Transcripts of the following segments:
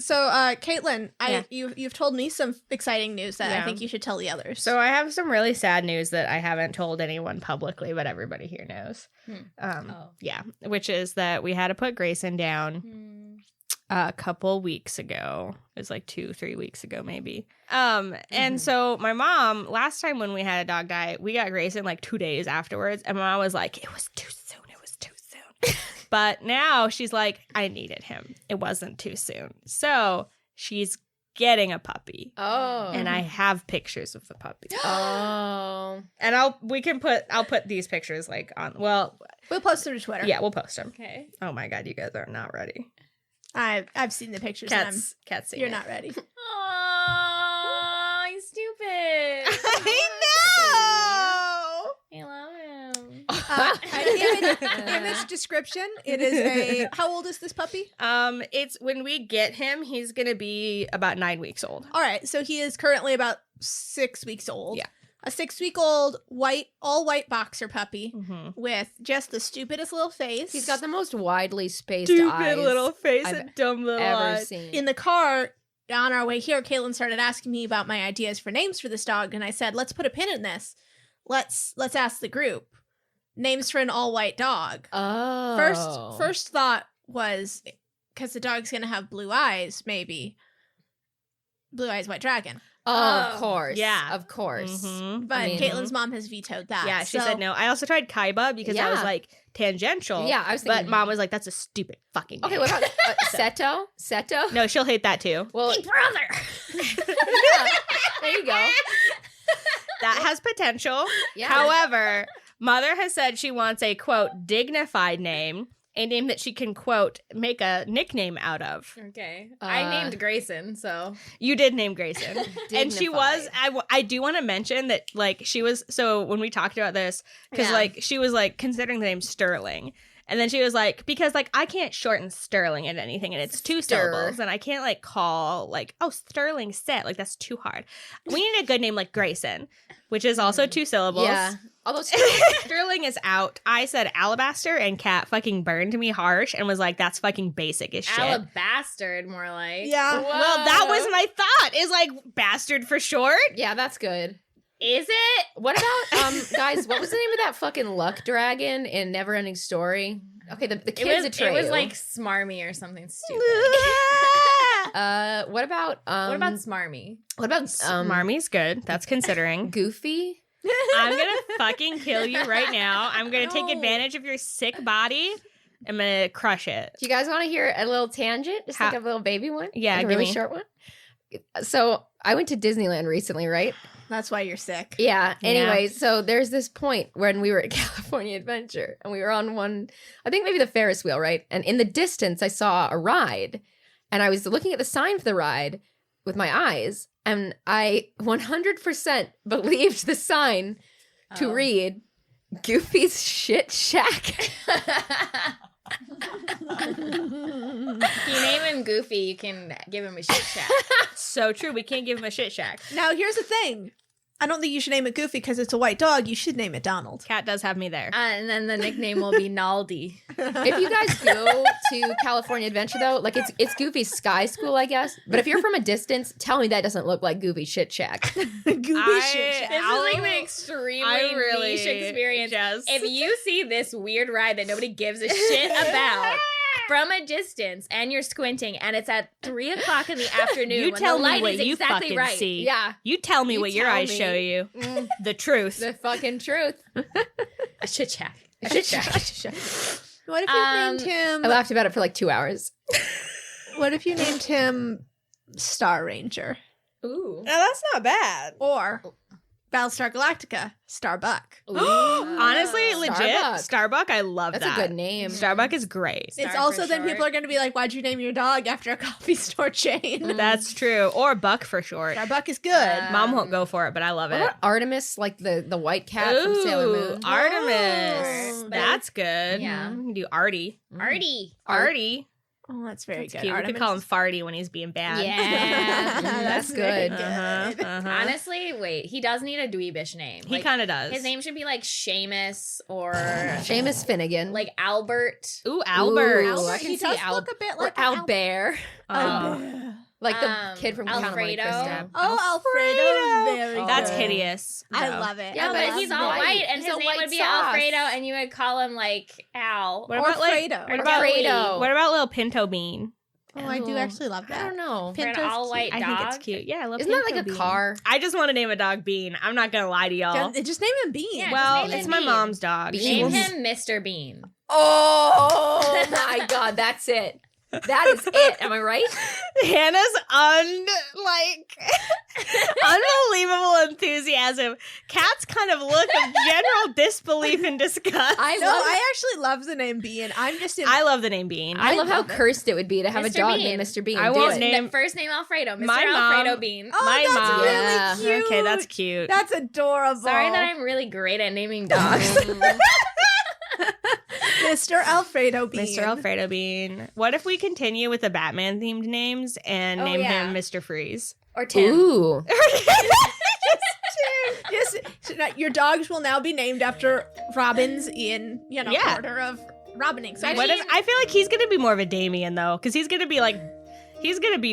So, Caitlin, you've told me some exciting news that I think you should tell the others. So I have some really sad news that I haven't told anyone publicly, but everybody here knows. Yeah, which is that we had to put Grayson down a couple weeks ago. It was like 2-3 weeks ago, maybe. And so my mom, last time when we had a dog die, we got Grayson like 2 days afterwards, and my mom was like, "It was too soon. It was too soon." But now she's like, "I needed him. It wasn't too soon." So she's getting a puppy. Oh. And I have pictures of the puppy. Oh. And I'll put these pictures like on, well, we'll post them to Twitter. Yeah, we'll post them. Okay. Oh my God, you guys are not ready. I've seen the pictures. Cat's seen You're it. not ready. Oh, he's stupid. I know. I love him. Image description. It is a. How old is this puppy? It's when we get him, he's gonna be about 9 weeks old. All right, so he is currently about 6 weeks old. Yeah. A 6-week-old all white boxer puppy with just the stupidest little face. He's got the most widely spaced Stupid eyes little face I've and dumb little ever eyes. seen. In the car on our way here, Caitlin started asking me about my ideas for names for this dog, and I said, "Let's put a pin in this. Let's ask the group names for an all white dog." Oh. First thought was because the dog's gonna have blue eyes, maybe Blue Eyes White Dragon. Of course. Yeah. Of course. Mhm. But I mean- Caitlin's mom has vetoed that. Yeah, she said no. I also tried Kaiba because I was Yeah. like tangential. Yeah, I was But thinking- mom was like, "That's a stupid fucking name." Okay, what about Seto? Seto? No, she'll hate that too. Well, brother. yeah, there you go. That has potential. Yeah. However, mother has said she wants a quote dignified name, a name that she can quote make a nickname out of. Okay. I named Grayson, so. You did name Grayson. And she was, I do want to mention that, like, she was, so when we talked about this, because, like, she was, like, considering the name Sterling. And then she was like, because, like, I can't shorten Sterling into anything, and it's 2 syllables, and I can't, like, call, like, oh, Sterling set. Like, that's too hard. We need a good name like Grayson, which is also 2 syllables. Yeah. Although Sterling is out. I said Alabaster, and Kat fucking burned me harsh and was like, that's fucking basic as shit. Alabastard, more like. Yeah. Well, that was my thought, is like bastard for short. Yeah, that's good. Is it? What about guys, what was the name of that fucking luck dragon in Neverending Story? Okay, the kids It was like Smarmy or something stupid. what about What about Smarmy? what about Marmy's good. That's considering. Goofy? I'm gonna fucking kill you right now. I'm gonna take advantage of your sick body. I'm gonna crush it. Do you guys want to hear a little tangent? Just like a little baby one? Yeah, like a give really me. short one. So I went to Disneyland recently, right? That's why you're sick. Yeah. Anyway, so there's this point when we were at California Adventure and we were on one, I think maybe the Ferris wheel, right? And in the distance, I saw a ride and I was looking at the sign for the ride with my eyes and I 100% believed the sign to read Goofy's Shit Shack. If you name him Goofy, you can give him a shit shack. So true. We can't give him a shit shack. Now, here's the thing. I don't think you should name it Goofy because it's a white dog. You should name it Donald. Cat does have me there. And then the nickname will be Naldi. If you guys go to California Adventure though, like it's Goofy's Sky School, I guess. But if you're from a distance, tell me that doesn't look like Goofy Shit Shack. Goofy shit shack. This is like the extremely niche experience. If you see this weird ride that nobody gives a shit about from a distance and you're squinting and it's at 3 o'clock in the afternoon You when tell the me light what is you exactly fucking right. see. Yeah. You tell me You what your tell eyes me. show you. Mm, The truth. the fucking truth. A shit shack. A shit shack. What if you named him? I laughed about it for like 2 hours. What if you named him Star Ranger Ooh. that's not bad. or Battlestar Galactica Starbuck? Honestly, legit, Starbuck. I love That's that. a good name. Starbuck is great. It's Star also for then short. people are going to be like, "Why'd you name your dog after a coffee store chain?" That's true. Or Buck for short. Starbuck is good. Mom won't go for it, but I love What it. about Artemis, like the white cat from Sailor Moon? Artemis. Oh. That's good. Yeah. We can do Artie. Artie. Artie. Oh, that's very That's good. cute. We could call him Farty when he's being bad. Yeah. That's very good. Honestly, wait. He does need a dweebish name. He kind of does. His name should be like Seamus or Seamus Finnegan. like Albert. Ooh, Albert. Ooh, I can he see does look a bit or like Albert. Oh. Like the kid from Alfredo. Alfredo. Very good. That's hideous. I though. love it. Yeah, Yeah, but but he's all white, and He's his a name white would be sauce. Alfredo, and you would call him like Al. What about like? Fredo. What about Fredo. What about little pinto bean? Oh, I do actually love that. I don't know. For an Pinto's all-white I dog. think it's cute. Yeah, I love Isn't that pinto like a bean. car? I just want to name a dog Bean. I'm not gonna lie to y'all. Just name him Bean. Yeah, Well, just name it's him my Bean. mom's dog. Bean. She Name will- him Mr. Bean. Oh my god, that's it. That is it. Am I right? Hannah's unbelievable enthusiasm. Kat's kind of look of general disbelief and disgust. I actually love the name Bean. I'm just in. I love the name Bean. I love how love it. cursed it would be to have a Mr. dog Bean. named Mr. Bean. I Do won't it. name- The first name Alfredo, Mr. My mom- Alfredo Bean. Oh, my that's mom. really Yeah. cute. Okay, that's cute. That's adorable. Sorry that I'm really great at naming dogs. Mr. Alfredo Bean. Mr. Alfredo Bean. What if we continue with the Batman themed names and name yeah. him Mr. Freeze? Or Tim. Ooh. Yes, so now your dogs will now be named after Robins in Yeah. order of Robining. So What if I feel like he's gonna be more of a Damien though, because he's gonna be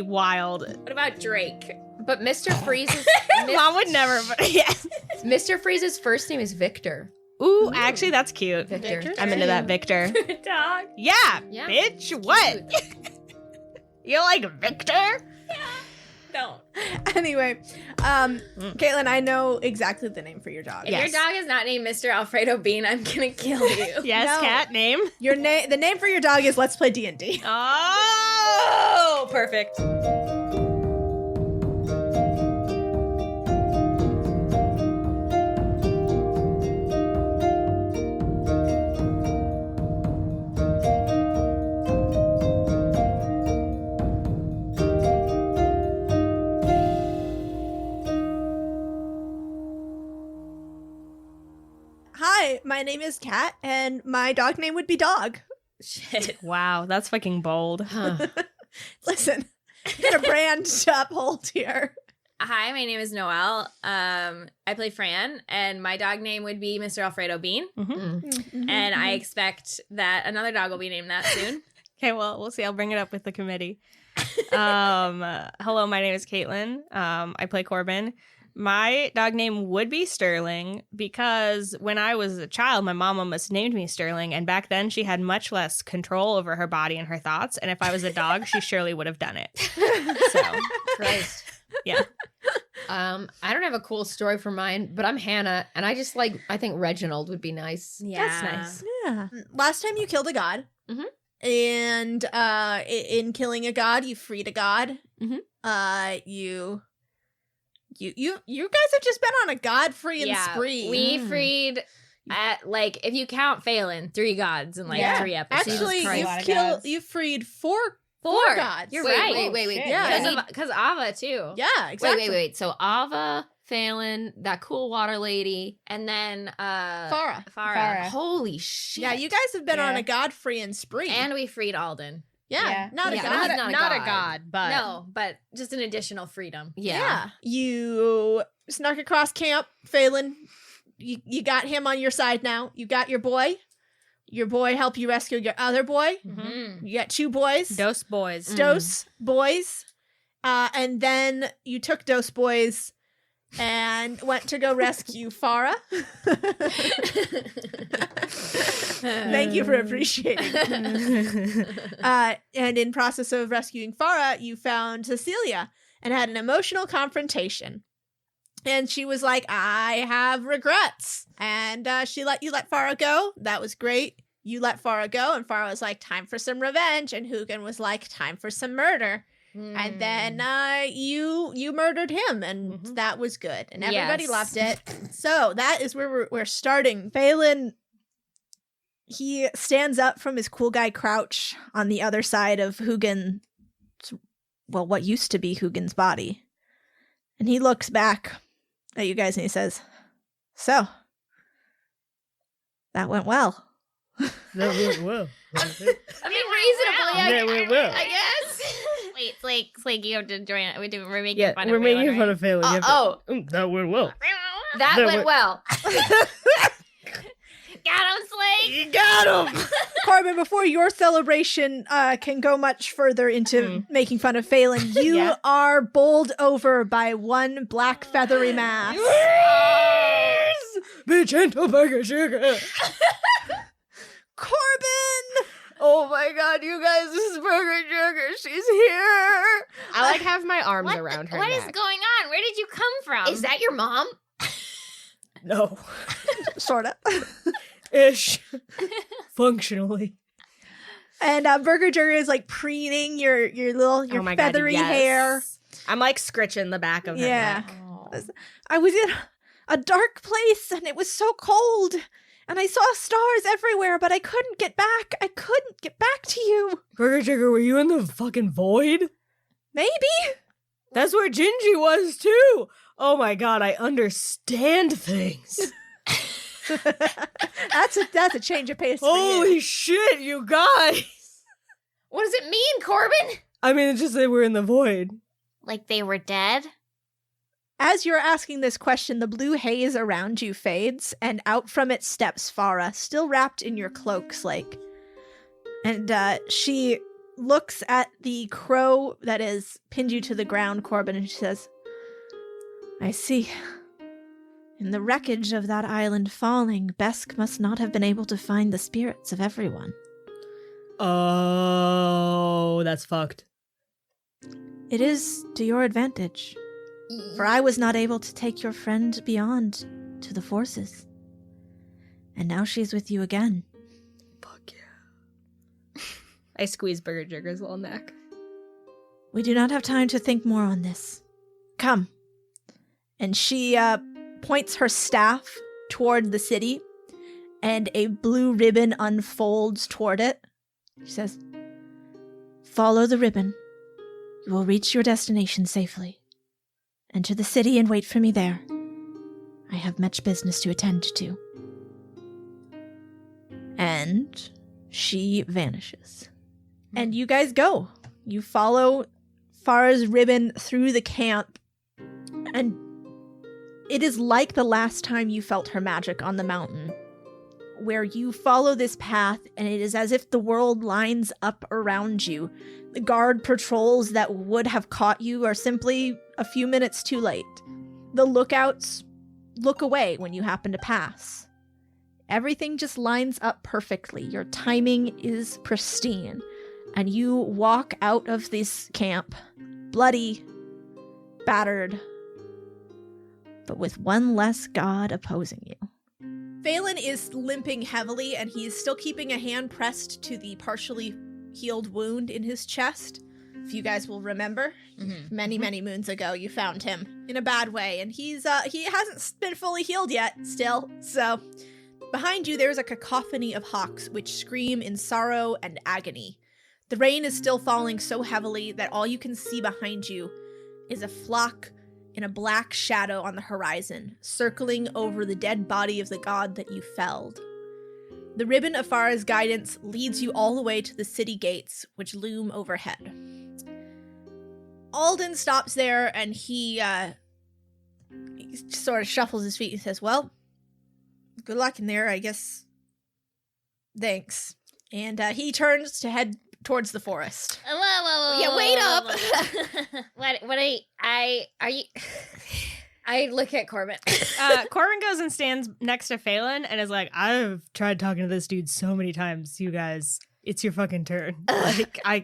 wild. What about Drake? But Mr. Freeze's Mom would never. Yes. Mr. Freeze's first name is Victor. Ooh, actually, that's cute. Victor. I'm into that, Victor. Dog. Yeah, Yeah. bitch. What? You like Victor? Don't. Anyway, Caitlin, I know exactly the name for your dog. If Yes. your dog is not named Mr. Alfredo Bean, I'm gonna kill you. Yes, No. cat name. Your name, the name for your dog is Let's Play D&D. Oh, perfect. Hi, my name is Kat, and my dog name would be Dog. Shit. Wow, that's fucking bold. Huh. Listen, get a brand to uphold here. Hi, my name is Noelle. I play Fran, and my dog name would be Mr. Alfredo Bean. Mm. And I expect that another dog will be named that soon. Okay, well, we'll see. I'll bring it up with the committee. Hello, my name is Caitlin. I play Corbin. My dog name would be Sterling because when I was a child, my mom almost named me Sterling. And back then, she had much less control over her body and her thoughts. And if I was a dog, she surely would have done it. So, Christ. yeah. I don't have a cool story for mine, but I'm Hannah, and I think Reginald would be nice. Yeah. That's nice. Yeah. Last time you killed a god. Mhm. And in killing a god, you freed a god. Mhm. You guys have just been on a god freeing spree. We freed if you count Phelan, 3 gods in 3 episodes. Actually, you freed four gods. You're Wait, right. wait. Yeah. Because Ava too. Yeah, exactly. Wait. So Ava, Phelan, that cool water lady. And then Farah. Farah. Holy shit. Yeah, you guys have been on Yeah. a god freeing spree. And we freed Alden. yeah, not a Yeah, god. he's not a god. god, but No, but just an additional freedom. Yeah. You snuck across camp, Phelan. You got him on your side now. You got your boy. Your boy helped you rescue your other boy. Mm-hmm. You got 2 boys. Dose boys. Dose boys. And then you took Dose boys and went to go rescue Farah. Thank you for appreciating. And in process of rescuing Farah, you found Cecilia and had an emotional confrontation. And she was like, I have regrets. And she let you let Farah go. That was great. You let Farah go, and Farah was like, time for some revenge. And Hugin was like, time for some murder. And then you murdered him, and that was good. And everybody Yes. loved it. So that is where we're starting. Phelan, he stands up from his cool guy crouch on the other side of Hugin's, well, what used to be Hugin's body. And he looks back at you guys and he says, so, that went well. That went well. I mean, reasonably, That went well. I guess. Wait, it's like you have to join it. We're making Yeah, fun we're of making Phelan, fun of Phelan. You have to- Oh, That went well. that That went went- well. Got him, Slake! You got him. Corbin, before your celebration can go much further into making fun of Phelan, you are bowled over by one black feathery mass. Be gentle, Burger Sugar. Corbin! Oh my god, you guys, this is Burger Sugar. She's here. I like have my arms around her What neck. is going on? Where did you come from? Is that your mom? No. Sort of. Ish. Functionally. And Burger Sugar is like preening your feathery hair. I'm like scritching the back of her neck. I was in a dark place and it was so cold. And I saw stars everywhere, but I couldn't get back. I couldn't get back to you. Burger Sugar, were you in the fucking void? Maybe. That's where Gingy was too. Oh my god, I understand things. That's a change of pace for you. Holy shit, you guys. What does it mean, Corbin? I mean, it's just that we're in the void. Like they were dead? As you're asking this question, the blue haze around you fades, and out from it steps Farah, still wrapped in your cloaks, like. And she looks at the crow that has pinned you to the ground, Corbin, and she says, I see. In the wreckage of that island falling, Besk must not have been able to find the spirits of everyone. Oh, that's fucked. It is to your advantage. For I was not able to take your friend beyond to the forces. And now she's with you again. Fuck yeah. I squeeze Burger Sugar's little neck. We do not have time to think more on this. Come. And she points her staff toward the city, and a blue ribbon unfolds toward it. She says, follow the ribbon. You will reach your destination safely. Enter the city and wait for me there. I have much business to attend to. And she vanishes. And you guys go. You follow Farah's ribbon through the camp, and it is like the last time you felt her magic on the mountain, where you follow this path and it is as if the world lines up around you. The guard patrols that would have caught you are simply a few minutes too late. The lookouts look away when you happen to pass. Everything just lines up perfectly. Your timing is pristine. And you walk out of this camp, bloody, battered, but with one less god opposing you. Phelan is limping heavily, and he is still keeping a hand pressed to the partially healed wound in his chest. If you guys will remember, many moons ago, you found him in a bad way, and he hasn't been fully healed yet, still. So, behind you, there's a cacophony of hawks which scream in sorrow and agony. The rain is still falling so heavily that all you can see behind you is a flock in a black shadow on the horizon, circling over the dead body of the god that you felled. The ribbon of Farah's guidance leads you all the way to the city gates, which loom overhead. Alden stops there, and he sort of shuffles his feet and says, well, good luck in there, I guess. Thanks. And he turns to head towards the forest. Whoa. Yeah, wait up. What are you... I look at Corbin. Corbin goes and stands next to Phelan and is like, I've tried talking to this dude so many times, you guys. It's your fucking turn.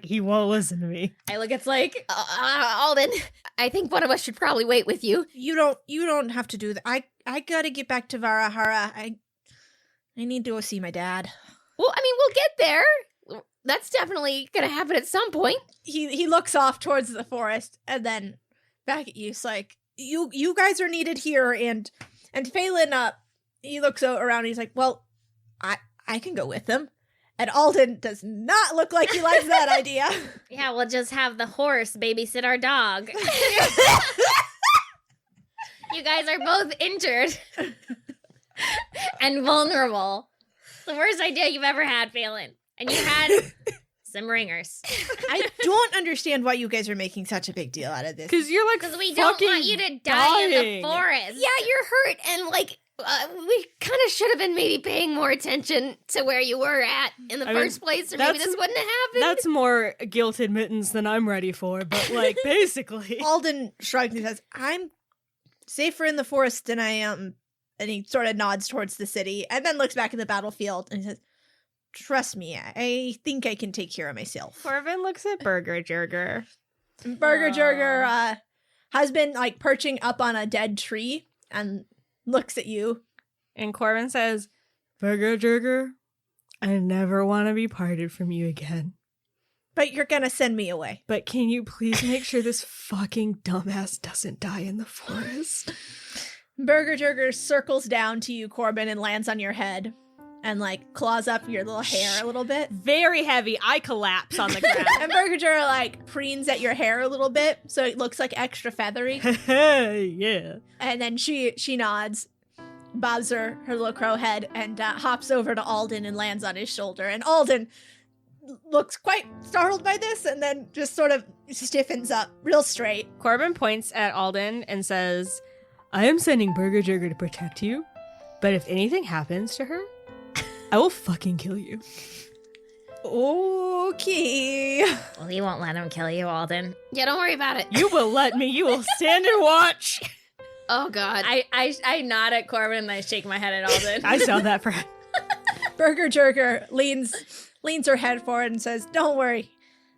He won't listen to me. I look, it's like, Alden, I think one of us should probably wait with you. You don't have to do that. I gotta get back to Varahara. I need to go see my dad. Well, I mean, we'll get there. That's definitely gonna happen at some point. He looks off towards the forest and then back at you. It's like, you guys are needed here, and Phelan he looks around and he's like, well, I can go with them. And Alden does not look like he likes that idea. Yeah, we'll just have the horse babysit our dog. You guys are both injured and vulnerable. The worst idea you've ever had, Phelan. And you had some ringers. I don't understand why you guys are making such a big deal out of this. Because you're like, because we don't want you to die in the forest. Yeah, you're hurt, and like We kind of should have been maybe paying more attention to where you were at in the first place, or maybe this wouldn't have happened. That's more guilt admittance than I'm ready for, but like basically. Alden shrugs and says, I'm safer in the forest than I am. And he sort of nods towards the city and then looks back at the battlefield and says, trust me, I think I can take care of myself. Corbin looks at Burger Jerger. Burger Jerger has been like perching up on a dead tree and looks at you. And Corbin says, Burger Jerger, I never want to be parted from you again. But you're gonna send me away. But can you please make sure this fucking dumbass doesn't die in the forest? Burger Jerger circles down to you, Corbin, and lands on your head and like claws up your little hair a little bit. Very heavy. I collapse on the ground. And Burger Jerger like preens at your hair a little bit so it looks like extra feathery. Yeah. And then she nods, bobs her little crow head, and hops over to Alden and lands on his shoulder. And Alden looks quite startled by this and then just sort of stiffens up real straight. Corbin points at Alden and says, I am sending Burger Jerger to protect you, but if anything happens to her, I will fucking kill you. Okay. Well, he won't let him kill you, Alden. Yeah, don't worry about it. You will let me. You will stand and watch. Oh, God. I nod at Corbin and I shake my head at Alden. I saw that for Burger Jerger leans her head forward and says, don't worry.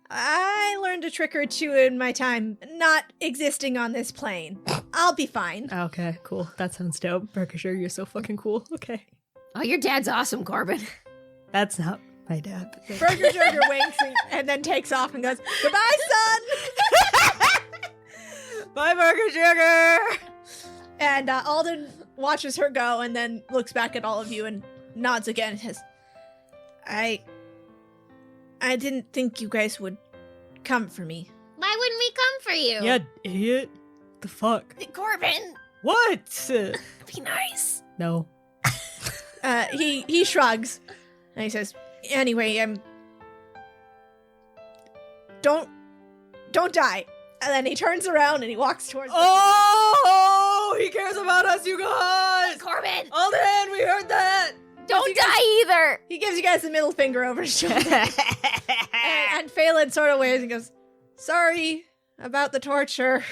I learned a trick or two in my time not existing on this plane. I'll be fine. Okay, cool. That sounds dope. Burger Jerger, you're so fucking cool. Okay. Oh, your dad's awesome, Corbin. That's not my dad. Burger Jerger winks and then takes off and goes, goodbye, son! Bye, Burger Jerger! And Alden watches her go and then looks back at all of you and nods again and says, I didn't think you guys would come for me. Why wouldn't we come for you? Yeah, idiot. The fuck? Corbin, What? be nice. No. He shrugs and he says, anyway, don't die. And then he turns around and he walks towards Oh, he cares about us, you guys! Corbin, Alden, we heard that! don't die either. He gives you guys the middle finger over his shoulder. and Phelan sort of waves and goes, sorry about the torture.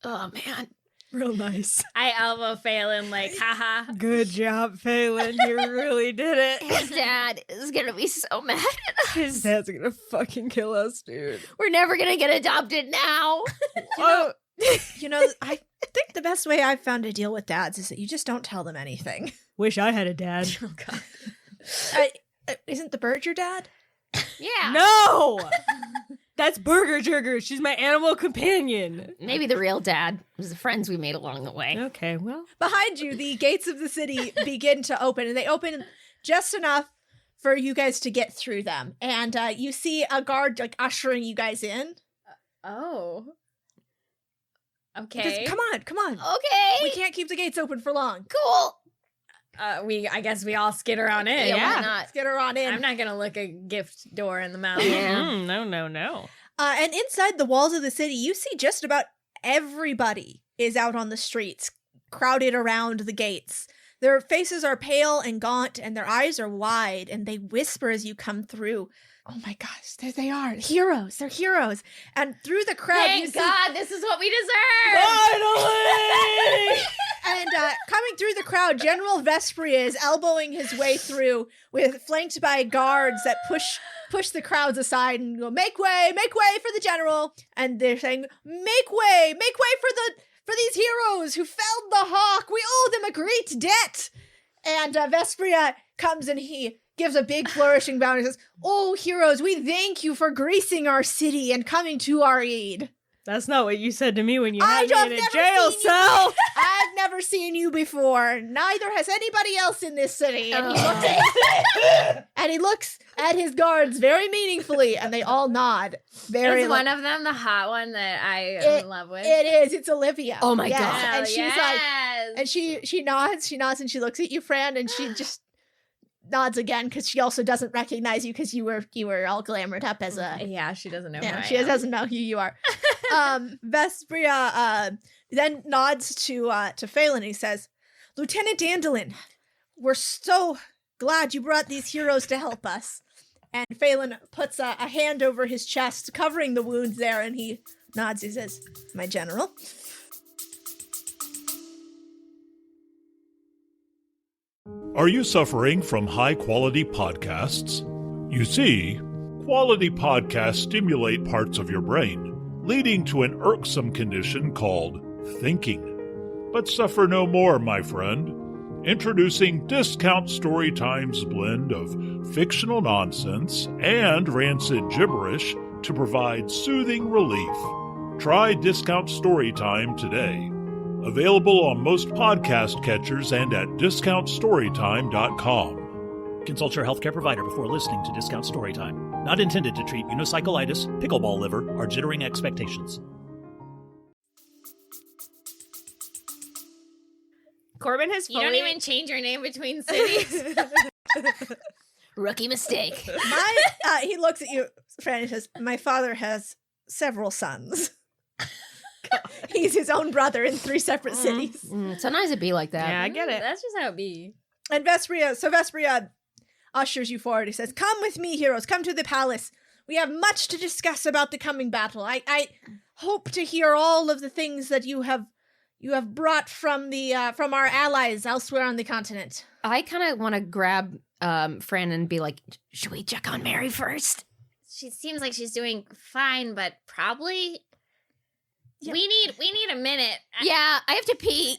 Oh, man. Real nice. I elbow Phelan like, haha. Good job, Phelan. You really did it. His dad is gonna be so mad at us. His dad's gonna fucking kill us, dude. We're never gonna get adopted now. You know, I think the best way I've found to deal with dads is that you just don't tell them anything. Wish I had a dad. Oh, God. Isn't the bird your dad? Yeah. No! That's Burger Jerger. She's my animal companion. Maybe the real dad was the friends we made along the way. Okay, well. Behind you, the gates of the city begin to open, and they open just enough for you guys to get through them. And you see a guard like ushering you guys in. Oh. He Okay. goes, come on. Okay. We can't keep the gates open for long. Cool. I guess we all skitter on in. Yeah, why not? Let's get her on in. I'm not gonna look a gift door in the mouth. Yeah. No. And inside the walls of the city, you see just about everybody is out on the streets, crowded around the gates. Their faces are pale and gaunt, and their eyes are wide, and they whisper as you come through. Oh my gosh, there they are. Heroes. They're heroes. And through the crowd, you Thank see... God, this is what we deserve. Finally! And coming through the crowd, General Vesperia is elbowing his way through, flanked by guards that push the crowds aside and go, make way for the general. And they're saying, make way for these heroes who felled the hawk. We owe them a great debt. And Vesperia comes and he gives a big flourishing bow and says, oh, heroes, we thank you for gracing our city and coming to our aid. That's not what you said to me when you I had have me in a never jail seen you. cell. I've never seen you before. Neither has anybody else in this city. And he looks at his guards very meaningfully, and they all nod. Very. Is one of them the hot one that I am in love with? It is. It's Olivia. Oh my Yes. God. Hell And she's yes. like, and she nods, and she looks at you, Fran, and she just nods again because she also doesn't recognize you because you were all glamored up as a. Yeah, she doesn't know. Yeah, who she I am. doesn't know who you are. Vesperia then nods to Phelan. He says, Lieutenant Dandelion, we're so glad you brought these heroes to help us. And Phelan puts a hand over his chest, covering the wounds there, and he nods. He says, my general. Are you suffering from high-quality podcasts? You see, quality podcasts stimulate parts of your brain, leading to an irksome condition called thinking. But suffer no more, my friend. Introducing Discount Storytime's blend of fictional nonsense and rancid gibberish to provide soothing relief. Try Discount Storytime today. Available on most podcast catchers and at discountstorytime.com. Consult your healthcare provider before listening to Discount Storytime. Not intended to treat unicyclitis, pickleball liver, or jittering expectations. Corbin has You don't even change your name between cities. Rookie mistake. He looks at you, Fran, and says, my father has several sons. He's his own brother in 3 separate cities. Sometimes it be like that. Yeah, I get it. That's just how it be. And Vespria ushers you forward. He says, come with me, heroes. Come to the palace. We have much to discuss about the coming battle. I hope to hear all of the things that you have brought from our allies elsewhere on the continent. I kind of want to grab Fran and be like, should we check on Mary first? She seems like she's doing fine, but probably we need a minute. Yeah, I have to pee.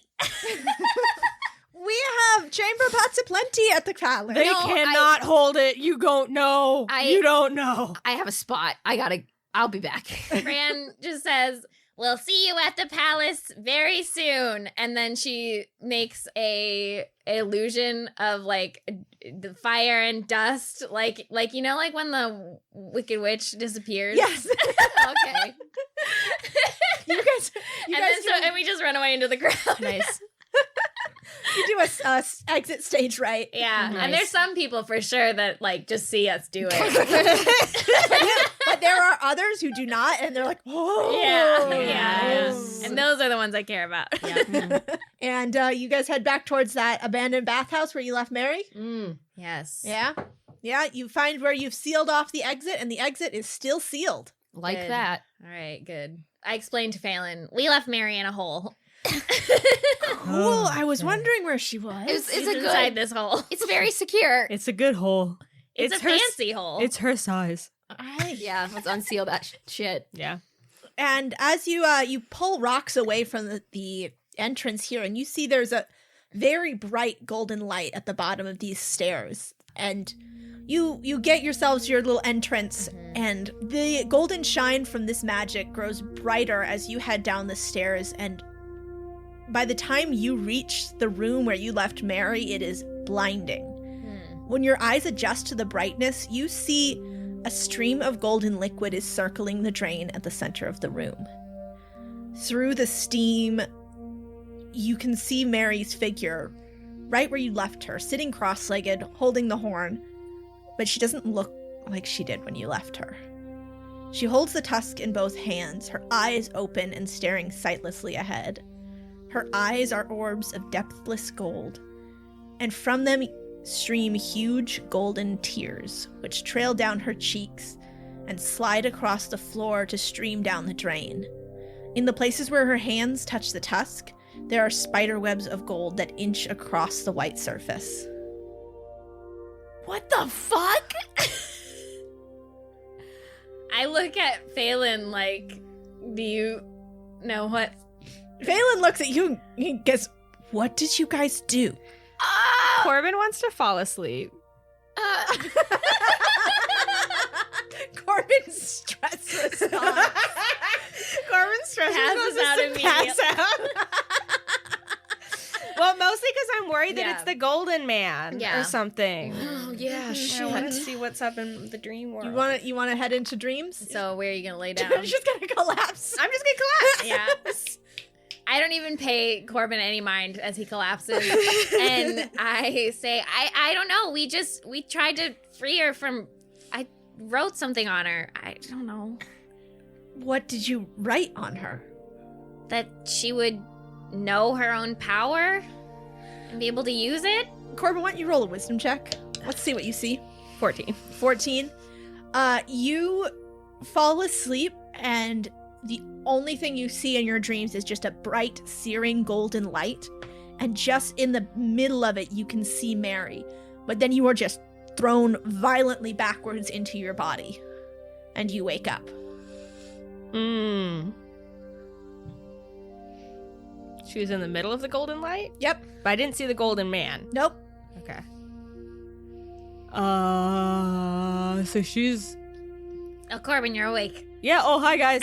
We have chamber pots aplenty at the palace. They cannot hold it. You don't know. You don't know. I have a spot. I'll be back. Fran just says, we'll see you at the palace very soon. And then she makes a illusion of like the fire and dust, like you know, like when the Wicked Witch disappears. Yes. Okay. You guys and we just run away into the crowd. Nice. you do a exit stage right. Yeah. Nice. And there's some people for sure that like just see us do it. But there are others who do not, and they're like, oh. Yeah. And those are the ones I care about. Yeah. And you guys head back towards that abandoned bathhouse where you left Mary. Yes. Yeah. You find where you've sealed off the exit, and the exit is still sealed. Like Good. that. All right, good. I explained to Phelan, we left Mary in a hole. Cool. I was wondering where she was. It's She's a inside good. this hole. It's very secure. It's a good hole. It's a fancy hole. It's her size. Yeah, let's unseal that shit. Yeah. And as you pull rocks away from the entrance here, and you see there's a very bright golden light at the bottom of these stairs, and you get yourselves your little entrance, and the golden shine from this magic grows brighter as you head down the stairs, and by the time you reach the room where you left Mary, it is blinding. When your eyes adjust to the brightness, you see a stream of golden liquid is circling the drain at the center of the room. Through the steam, you can see Mary's figure right where you left her, sitting cross-legged, holding the horn, but she doesn't look like she did when you left her. She holds the tusk in both hands, her eyes open and staring sightlessly ahead. Her eyes are orbs of depthless gold, and from them stream huge golden tears, which trail down her cheeks and slide across the floor to stream down the drain. In the places where her hands touch the tusk, there are spider webs of gold that inch across the white surface. What the fuck? I look at Phelan like, do you know what? Phelan looks at you and he goes, what did you guys do? Corbin wants to fall asleep. Corbin's stress response. Corbin's stress Passes out immediately. Well, mostly because I'm worried that Yeah. it's the Golden Man Yeah. or something. Oh, yeah, I want to see what's up in the dream world. You want to head into dreams? So where are you gonna lay down? You're just gonna collapse. I'm just gonna collapse. Yeah. I don't even pay Corbin any mind as he collapses. And I say, I don't know. We tried to free her from, I wrote something on her. I don't know. What did you write on her? That she would know her own power? and be able to use it? Corbin, why don't you roll a wisdom check? Let's see what you see. 14. 14. You fall asleep, and the only thing you see in your dreams is just a bright, searing golden light. And just in the middle of it, you can see Mary. But then you are just thrown violently backwards into your body. And you wake up. She was in the middle of the golden light? Yep. But I didn't see the golden man. Nope. Okay. So she's... Oh, Corbin, you're awake. Yeah, oh, hi, guys.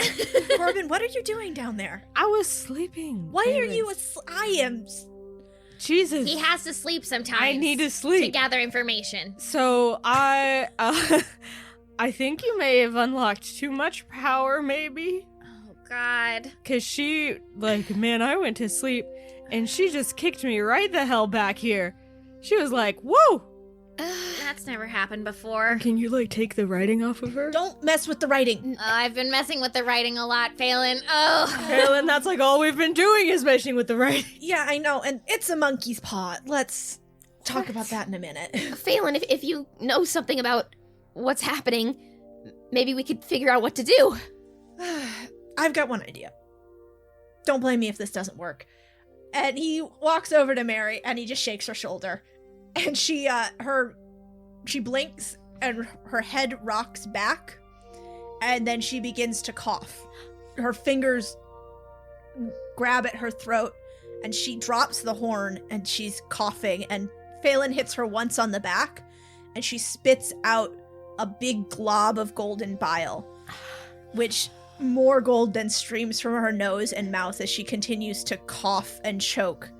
Corbin, what are you doing down there? I was sleeping. Why are you I am... Jesus. He has to sleep sometimes. I need to sleep. To gather information. So, I think you may have unlocked too much power, maybe? Oh, God. Because she, man, I went to sleep, and she just kicked me right the hell back here. She was like, whoa! That's never happened before. Can you, take the writing off of her? Don't mess with the writing. I've been messing with the writing a lot, Phelan. Oh. Phelan, that's all we've been doing is messing with the writing. Yeah, I know, and it's a monkey's paw. Let's talk about that in a minute. Phelan, if you know something about what's happening, maybe we could figure out what to do. I've got one idea. Don't blame me if this doesn't work. And he walks over to Mary, and he just shakes her shoulder. And she blinks, and her head rocks back, and then she begins to cough. Her fingers grab at her throat, and she drops the horn, and she's coughing, and Phelan hits her once on the back, and she spits out a big glob of golden bile, which more gold then streams from her nose and mouth as she continues to cough and choke.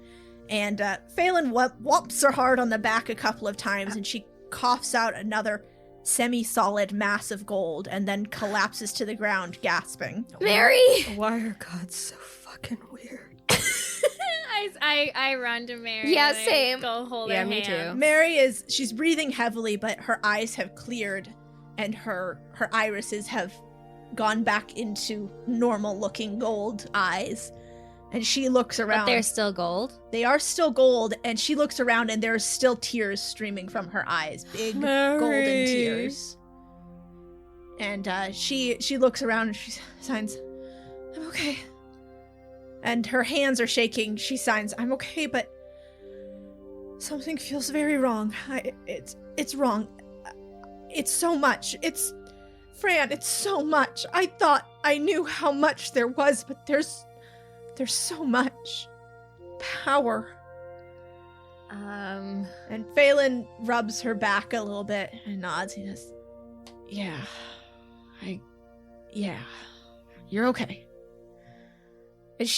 And Phelan whops her hard on the back a couple of times, and she coughs out another semi-solid mass of gold and then collapses to the ground, gasping. Mary! Why are gods so fucking weird? I run to Mary. Yeah, and I same. Go hold Yeah, her me hand. too. Mary she's breathing heavily, but her eyes have cleared, and her irises have gone back into normal-looking gold eyes. And she looks around. But they're still gold? They are still gold, and she looks around, and there's still tears streaming from her eyes. Big Mary. golden tears. And she looks around, and she signs, "I'm okay." And her hands are shaking. She signs, "I'm okay, but something feels very wrong. It's wrong. It's so much. Fran, it's so much. I thought I knew how much there was, but there's so much power." And Phelan rubs her back a little bit and nods. He says, Yeah, you're okay." And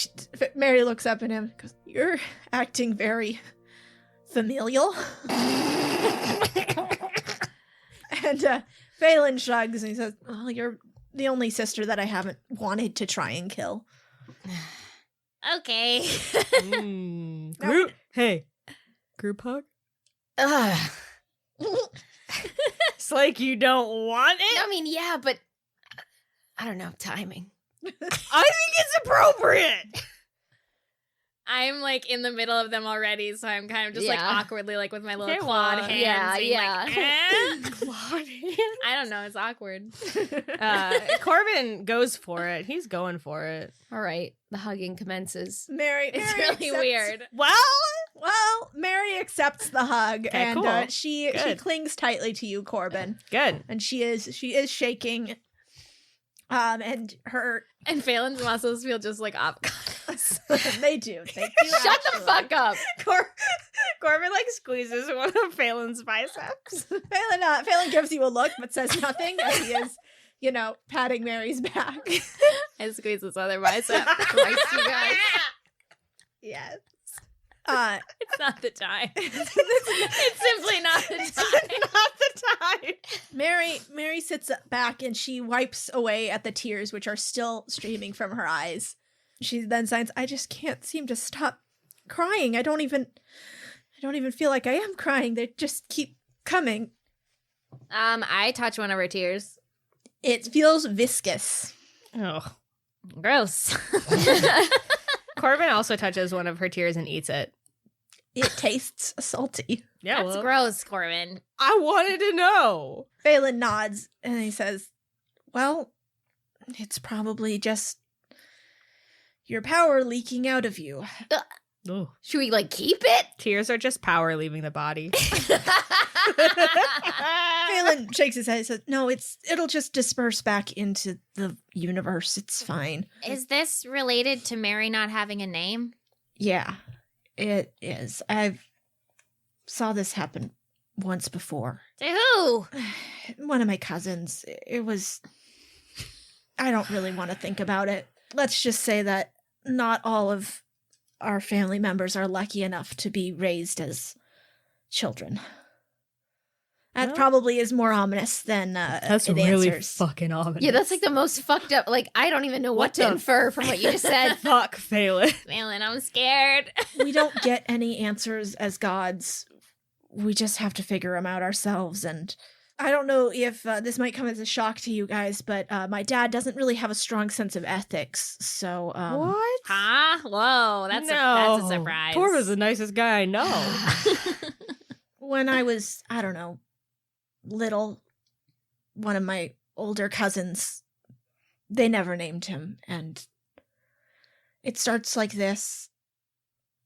Mary looks up at him and goes, "You're acting very familial." And Phelan shrugs and he says, "Well, you're the only sister that I haven't wanted to try and kill." Okay. Group? Hey. Group hug? Ugh. It's like you don't want it? I mean, yeah, but I don't know, timing. I think it's appropriate. I'm in the middle of them already, so I'm kind of just Yeah. awkwardly with my little Okay, clawed well, hands. yeah, being yeah. Claude hands. I don't know, it's awkward. Corbin goes for it. He's going for it. All right, the hugging commences. Mary It's Mary really accepts- weird. Well, Mary accepts the hug, Okay, and cool. she Good. clings tightly to you, Corbin, Good. and she is shaking. And her And Phelan's muscles feel just like avocados. they do. They do Shut the actually. fuck up. Corbin squeezes one of Phelan's biceps. Phelan gives you a look, but says nothing as he is, patting Mary's back. I squeeze this other bicep. Christ, you guys. Yes. It's not the time. It's simply not the time. Not the time. Mary sits back and she wipes away at the tears which are still streaming from her eyes. She then signs, "I just can't seem to stop crying. I don't even feel like I am crying. They just keep coming." I touch one of her tears. It feels viscous. Oh. Gross. Corbin also touches one of her tears and eats it. It tastes salty. Yeah, That's gross, Corbin. I wanted to know. Phelan nods and he says, well, it's probably just your power leaking out of you. Oh. Should we like keep it? Tears are just power leaving the body. Phelan shakes his head and says, no, it'll just disperse back into the universe. It's fine. Is this related to Mary not having a name? Yeah, it is. I saw this happen once before. To who? One of my cousins. It was... I don't really want to think about it. Let's just say that not all of our family members are lucky enough to be raised as children. That probably is more ominous than That's it really answers. fucking ominous. Yeah, that's like the most fucked up. Like, I don't even know what to infer from what you just said. Fuck, Phelan. Phelan, I'm scared. We don't get any answers as gods. We just have to figure them out ourselves. And I don't know if this might come as a shock to you guys, but my dad doesn't really have a strong sense of ethics. So, What? Huh? Whoa, that's a surprise. Torva's the nicest guy I know. when I was, I don't know, little, one of my older cousins, they never named him. And it starts like this.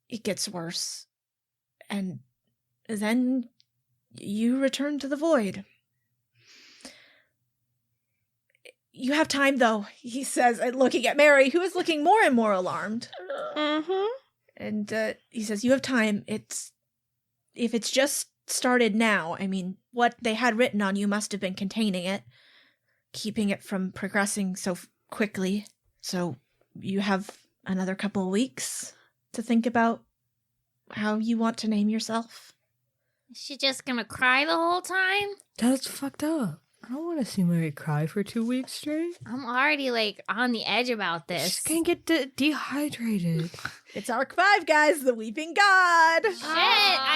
It gets worse. And then you return to the void. You have time, though, he says, looking at Mary, who is looking more and more alarmed. Mm-hmm. And he says, you have time. If it's just started now, I mean, what they had written on you must have been containing it, keeping it from progressing so quickly. So you have another couple of weeks to think about how you want to name yourself. Is she just gonna cry the whole time? That's fucked up. I don't want to see Mary cry for 2 weeks straight. I'm already like on the edge about this. She's gonna get dehydrated. It's Arc 5, guys, the Weeping God. Shit! Damn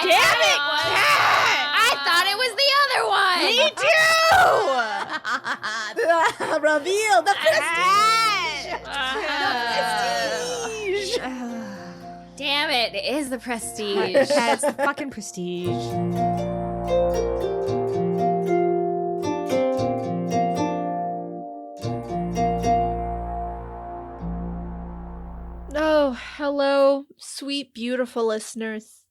it, Cat! I thought it was the other one. Me too! Reveal the prestige! Damn it! It is the prestige. Yeah, it's the fucking prestige. Oh, hello, sweet, beautiful listeners.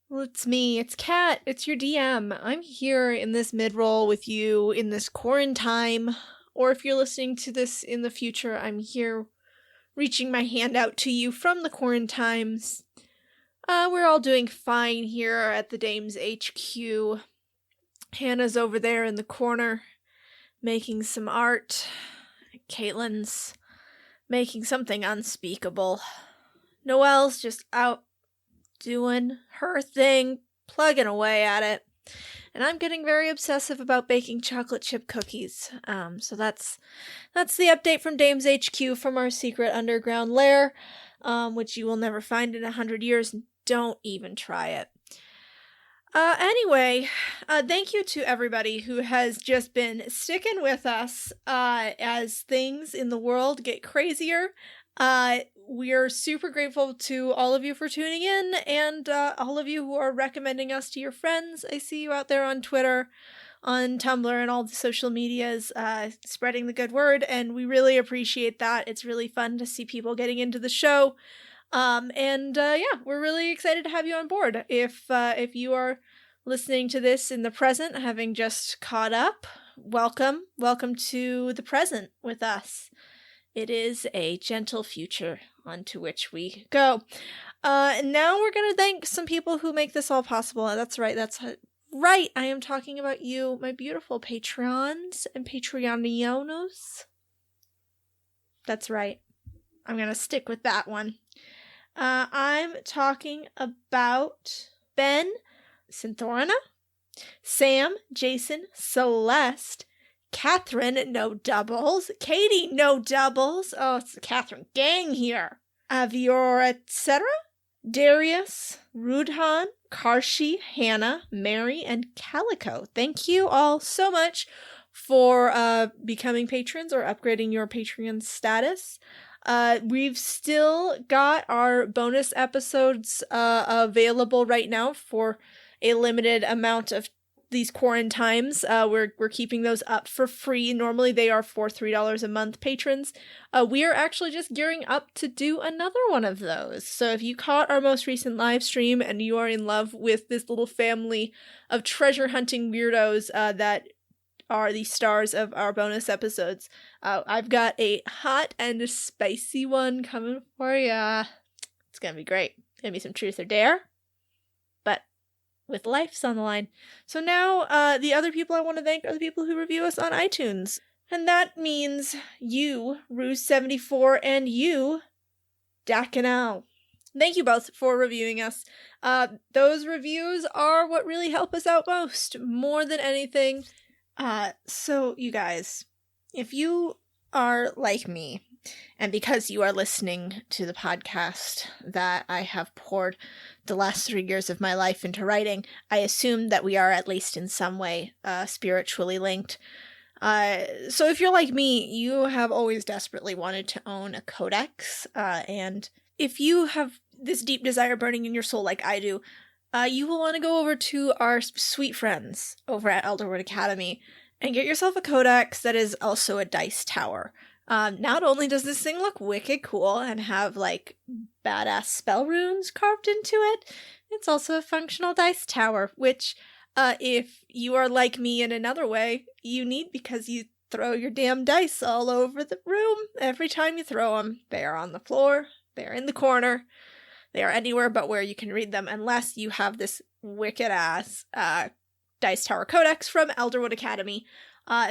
Well, it's me. It's Kat. It's your DM. I'm here in this mid-roll with you in this quarantine. Or if you're listening to this in the future, I'm here reaching my hand out to you from the quarantines. We're all doing fine here at the Dames HQ. Hannah's over there in the corner making some art. Caitlin's making something unspeakable. Noelle's just out doing her thing, plugging away at it. And I'm getting very obsessive about baking chocolate chip cookies. So that's the update from Dames HQ from our secret underground lair, which you will never find in 100 years. Don't even try it. Anyway, thank you to everybody who has just been sticking with us as things in the world get crazier. We're super grateful to all of you for tuning in and all of you who are recommending us to your friends. I see you out there on Twitter, on Tumblr, and all the social medias spreading the good word, and we really appreciate that. It's really fun to see people getting into the show. Yeah, we're really excited to have you on board. If you are listening to this in the present, having just caught up, welcome to the present with us. It is a gentle future onto which we go. And now we're going to thank some people who make this all possible. That's right. I am talking about you, my beautiful Patreons and Patreonianos. That's right. I'm going to stick with that one. I'm talking about Ben, Synthorina, Sam, Jason, Celeste, Catherine, no doubles, Katie, no doubles. Oh, it's the Catherine gang here. Avior, etc. Darius, Rudhan, Karshi, Hannah, Mary, and Calico. Thank you all so much for becoming patrons or upgrading your Patreon status. We've still got our bonus episodes available right now for a limited amount of these quarantines. We're keeping those up for free. Normally they are for $3 a month patrons. We are actually just gearing up to do another one of those. So if you caught our most recent live stream and you are in love with this little family of treasure hunting weirdos that are the stars of our bonus episodes, I've got a hot and spicy one coming for ya. It's gonna be great. Gonna be some truth or dare, but with lives on the line. So now, the other people I want to thank are the people who review us on iTunes. And that means you, Ruse74, and you, Dakanal. Thank you both for reviewing us. Those reviews are what really help us out most, more than anything. So you guys, if you are like me, and because you are listening to the podcast that I have poured the last 3 years of my life into writing, I assume that we are at least in some way spiritually linked. So if you're like me, you have always desperately wanted to own a codex, and if you have this deep desire burning in your soul like I do, you will want to go over to our sweet friends over at Elderwood Academy and get yourself a codex that is also a dice tower. Not only does this thing look wicked cool and have, like, badass spell runes carved into it, it's also a functional dice tower, which, if you are like me in another way, you need because you throw your damn dice all over the room. Every time you throw them, they are on the floor, they are in the corner, they are anywhere but where you can read them, unless you have this wicked-ass dice tower codex from Elderwood Academy.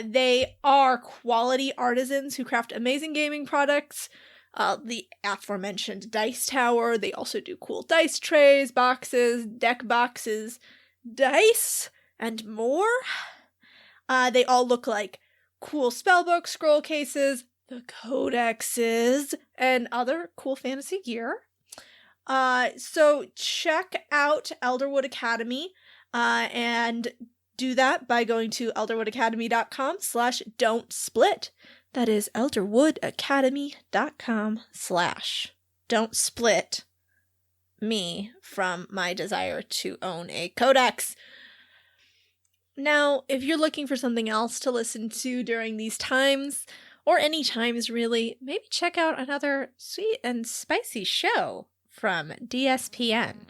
They are quality artisans who craft amazing gaming products. The aforementioned dice tower. They also do cool dice trays, boxes, deck boxes, dice, and more. They all look like cool spellbook scroll cases, the codexes, and other cool fantasy gear. So check out Elderwood Academy, and do that by going to elderwoodacademy.com/don't-split. That is elderwoodacademy.com/don't-split me from my desire to own a codex. Now, if you're looking for something else to listen to during these times, or any times really, maybe check out another sweet and spicy show from DSPN.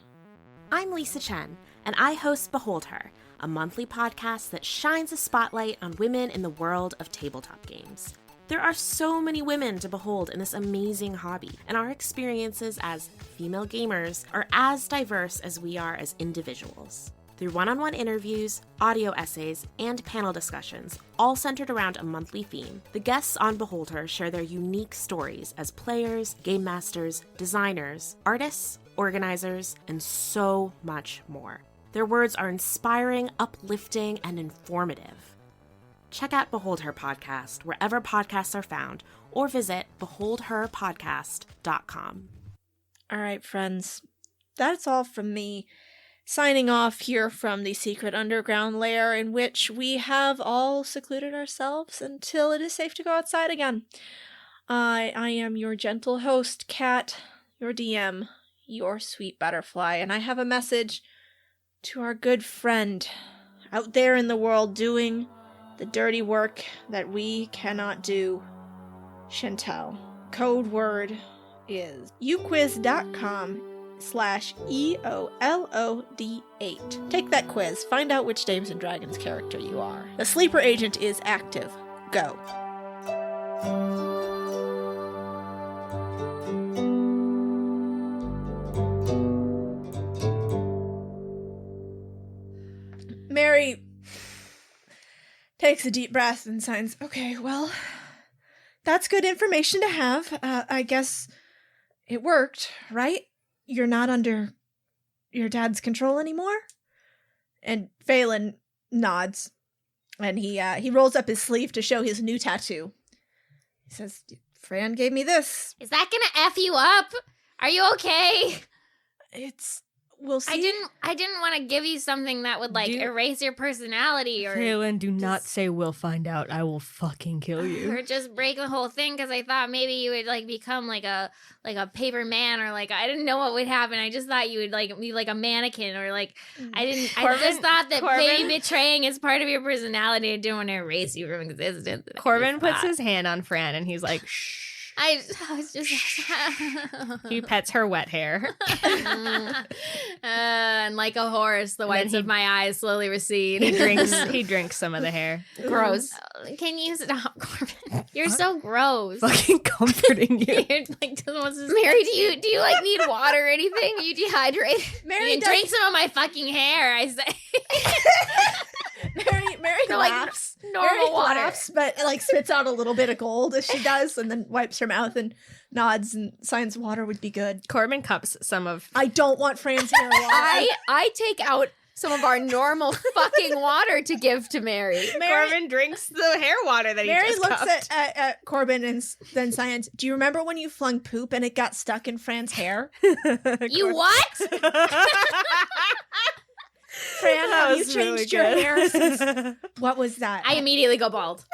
I'm Lisa Chen, and I host Behold Her, a monthly podcast that shines a spotlight on women in the world of tabletop games. There are so many women to behold in this amazing hobby, and our experiences as female gamers are as diverse as we are as individuals. Through one-on-one interviews, audio essays, and panel discussions, all centered around a monthly theme, the guests on Behold Her share their unique stories as players, game masters, designers, artists, organizers, and so much more. Their words are inspiring, uplifting, and informative. Check out Behold Her Podcast wherever podcasts are found, or visit beholdherpodcast.com. All right, friends, that's all from me. Signing off here from the secret underground lair in which we have all secluded ourselves until it is safe to go outside again. I am your gentle host, Kat, your DM, your sweet butterfly, and I have a message to our good friend out there in the world doing the dirty work that we cannot do, Chantel. Code word is uquiz.com/EOLOD8. Take that quiz, find out which Dames and Dragons character you are. The sleeper agent is active. Go. Mary takes a deep breath and signs, okay, well, that's good information to have. I guess it worked, right? You're not under your dad's control anymore? And Phelan nods, and he rolls up his sleeve to show his new tattoo. He says, Fran gave me this. Is that gonna F you up? Are you okay? we'll see. I didn't want to give you something that would erase your personality or Phelan, do not say we'll find out. I will fucking kill you. or just break the whole thing because I thought maybe you would become like a paper man or I didn't know what would happen. I just thought you would be like a mannequin or I just thought that maybe betraying is part of your personality. I didn't want to erase you from existence. Corbin puts his hand on Fran and he's like, shh. I was just He pets her wet hair. And like a horse, the whites of my eyes slowly recede. He drinks some of the hair. Gross. Can you stop, Corbin? You're so gross. Fucking comforting you. Mary, Mary, do you need water or anything? Are you dehydrated? Mary, drink some of my fucking hair. I say. Mary laughs. Normal Mary water. laughs, but spits out a little bit of gold as she does, and then wipes her mouth and nods and signs water would be good. Corbin cups some of. I don't want Fran's hair water. I take out some of our normal fucking water to give to Mary. Corbin drinks the hair water that he Mary just looks cupped. at Corbin and then signs, do you remember when you flung poop and it got stuck in Fran's hair? You what? Fran, have you changed your hair since... What was that? I immediately go bald.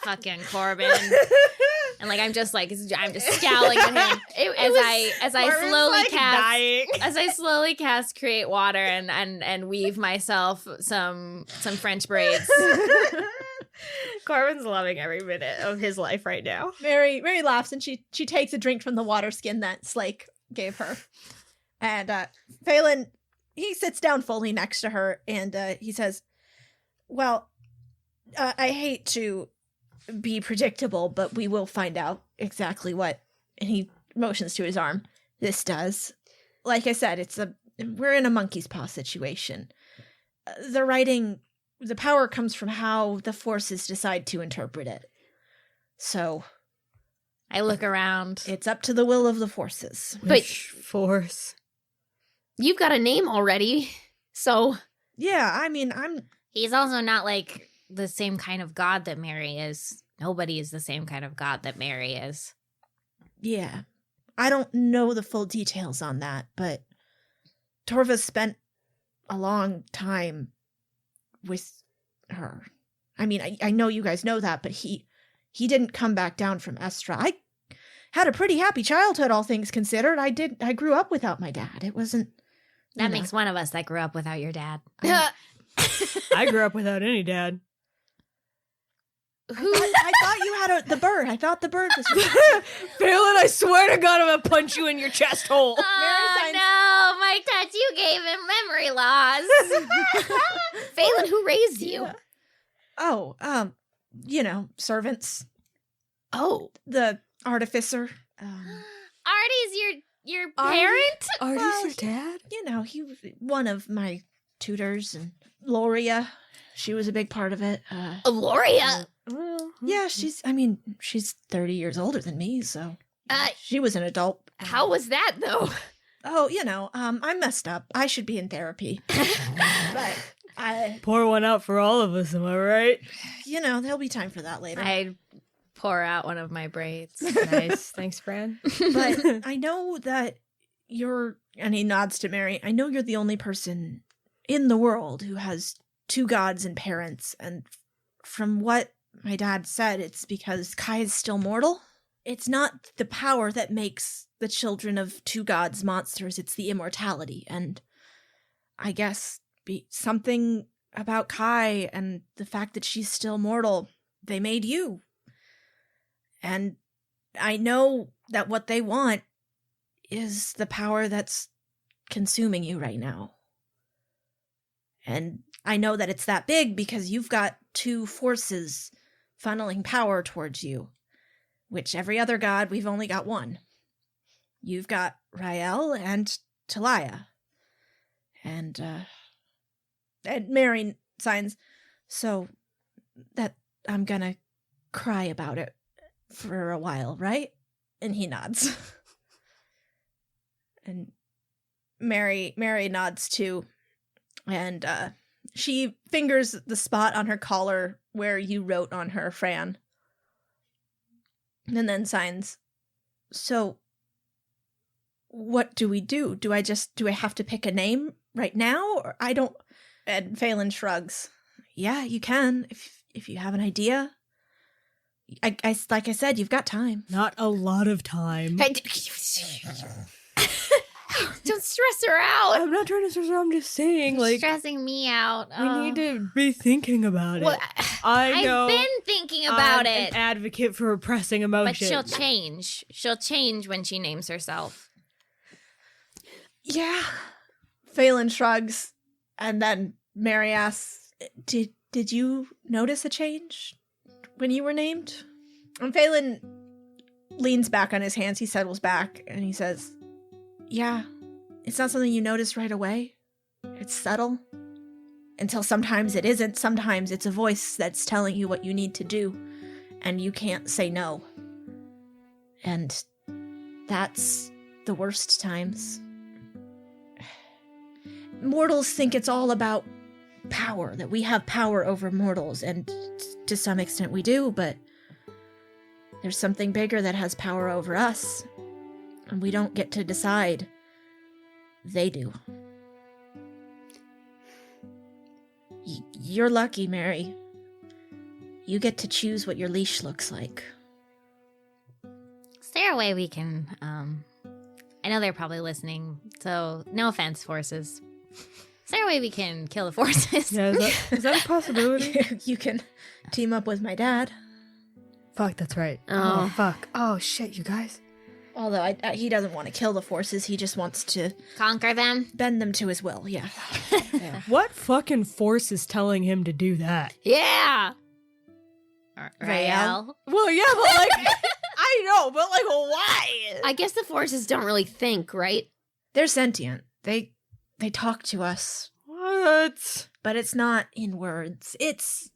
Fucking Corbin. And I'm just scowling at him as I slowly cast create water and weave myself some French braids. Corbin's loving every minute of his life right now. Mary laughs and she takes a drink from the water skin that Slake gave her. And Phelan, he sits down fully next to her and he says, well, I hate to be predictable, but we will find out exactly what, and he motions to his arm, this does. Like I said, we're in a monkey's paw situation. The power comes from how the forces decide to interpret it. So I look around. It's up to the will of the forces. Which force? You've got a name already, so... Yeah, He's also not the same kind of god that Mary is. Nobody is the same kind of god that Mary is. Yeah. I don't know the full details on that, but Torva spent a long time with her. I know you guys know that, but he didn't come back down from Estra. I had a pretty happy childhood, all things considered. I grew up without my dad. It wasn't... That makes one of us that grew up without your dad. I grew up without any dad. I thought you had the bird. I thought the bird was... Phelan, I swear to God, I'm gonna punch you in your chest hole. Oh, no. My tattoo gave him memory loss. Phelan, who raised you? Oh, servants. Oh. The artificer. Artie's your parent? Artie's your dad? He was one of my tutors, and Loria, she was a big part of it. Loria? Yeah, she's 30 years older than me, so she was an adult. How was that, though? Oh, I'm messed up. I should be in therapy. But pour one out for all of us, am I right? There'll be time for that later. I pour out one of my braids. Nice. Thanks, Fran. But I know that and he nods to Mary, I know you're the only person in the world who has two gods and parents, and from what my dad said, it's because Kai is still mortal. It's not the power that makes the children of two gods monsters, it's the immortality, and I guess something about Kai and the fact that she's still mortal, they made you. And I know that what they want is the power that's consuming you right now. And I know that it's that big because you've got two forces funneling power towards you, which every other god, we've only got one. You've got Rael and Talia. And Mary signs, so that I'm gonna cry about it for a while, right? And he nods. And Mary nods too. And she fingers the spot on her collar where you wrote on her, Fran. And then signs, so what do we do? Do I have to pick a name right now? Or I don't. And Phelan shrugs. Yeah, you can if you have an idea. I like I said, you've got time. Not a lot of time. Hey, don't stress her out. I'm not trying to stress her. I'm just saying, You're like, stressing me out. we need to be thinking about it. Well, I know. I've been thinking about I'm it. an advocate for repressing But emotion. she'll change. She'll change when she names herself. Yeah. Phelan shrugs, and then Mary asks, Did you notice a change when you were named? And Phelan leans back on his hands. He settles back, and he says, yeah, it's not something you notice right away. It's subtle. Until sometimes it isn't. Sometimes it's a voice that's telling you what you need to do, and you can't say no. And that's the worst times. Mortals think it's all about power, that we have power over mortals, and to some extent we do, but there's something bigger that has power over us, and we don't get to decide. They do. You're lucky, Mary. You get to choose what your leash looks like. Is there a way we can, I know they're probably listening, so no offense, forces. Is there a way we can kill the forces? Yeah, is that a possibility? You can team up with my dad. Fuck, that's right. Oh. Fuck. Oh, shit, you guys. Although he doesn't want to kill the forces, he just wants to Conquer them? bend them to his will, yeah. What fucking force is telling him to do that? Yeah. Rael? Well, yeah, but like, I know, but like, why? I guess the forces don't really think, right? They're sentient. They talk to us, What? but it's not in words. It's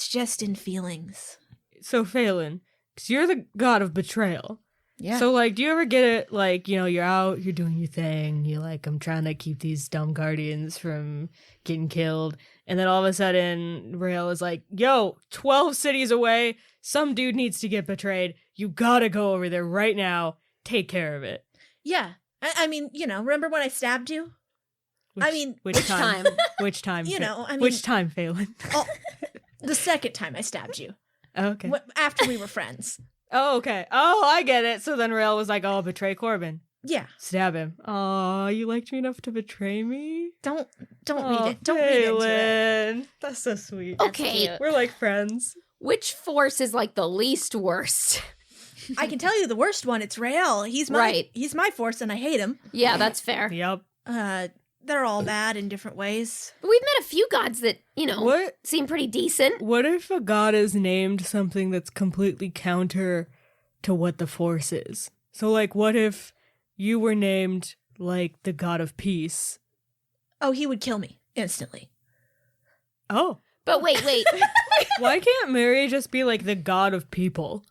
just in feelings. So, Phelan, because you're the god of betrayal. Yeah. So, like, do you ever get it, like, you know, you're out, you're doing your thing, you're like, I'm trying to keep these dumb guardians from getting killed, and then all of a sudden, Rael is like, yo, 12 cities away, some dude needs to get betrayed, you gotta go over there right now, take care of it. Yeah. I mean, you know, remember when I stabbed you? Which time? Which time? You know, I mean- Which time, Phelan? Oh, the second time I stabbed you. Oh, okay. After we were friends. Oh, okay. Oh, I get it. So then Rael was like, oh, betray Corbin. Yeah. Stab him. Oh, you liked me enough to betray me? Don't read it. Don't read into it. Phelan. That's so sweet. Okay. cute. We're like friends. Which force is like the least worst? I can tell you the worst one. It's Rael. He's my force, and I hate him. Yeah, that's fair. Yep. They're all bad in different ways. But we've met a few gods that, you know, What? seem pretty decent. What if a god is named something that's completely counter to what the force is? So, like, what if you were named, like, the god of peace? Oh, he would kill me instantly. Oh. But wait. Why can't Mary just be, like, the god of people?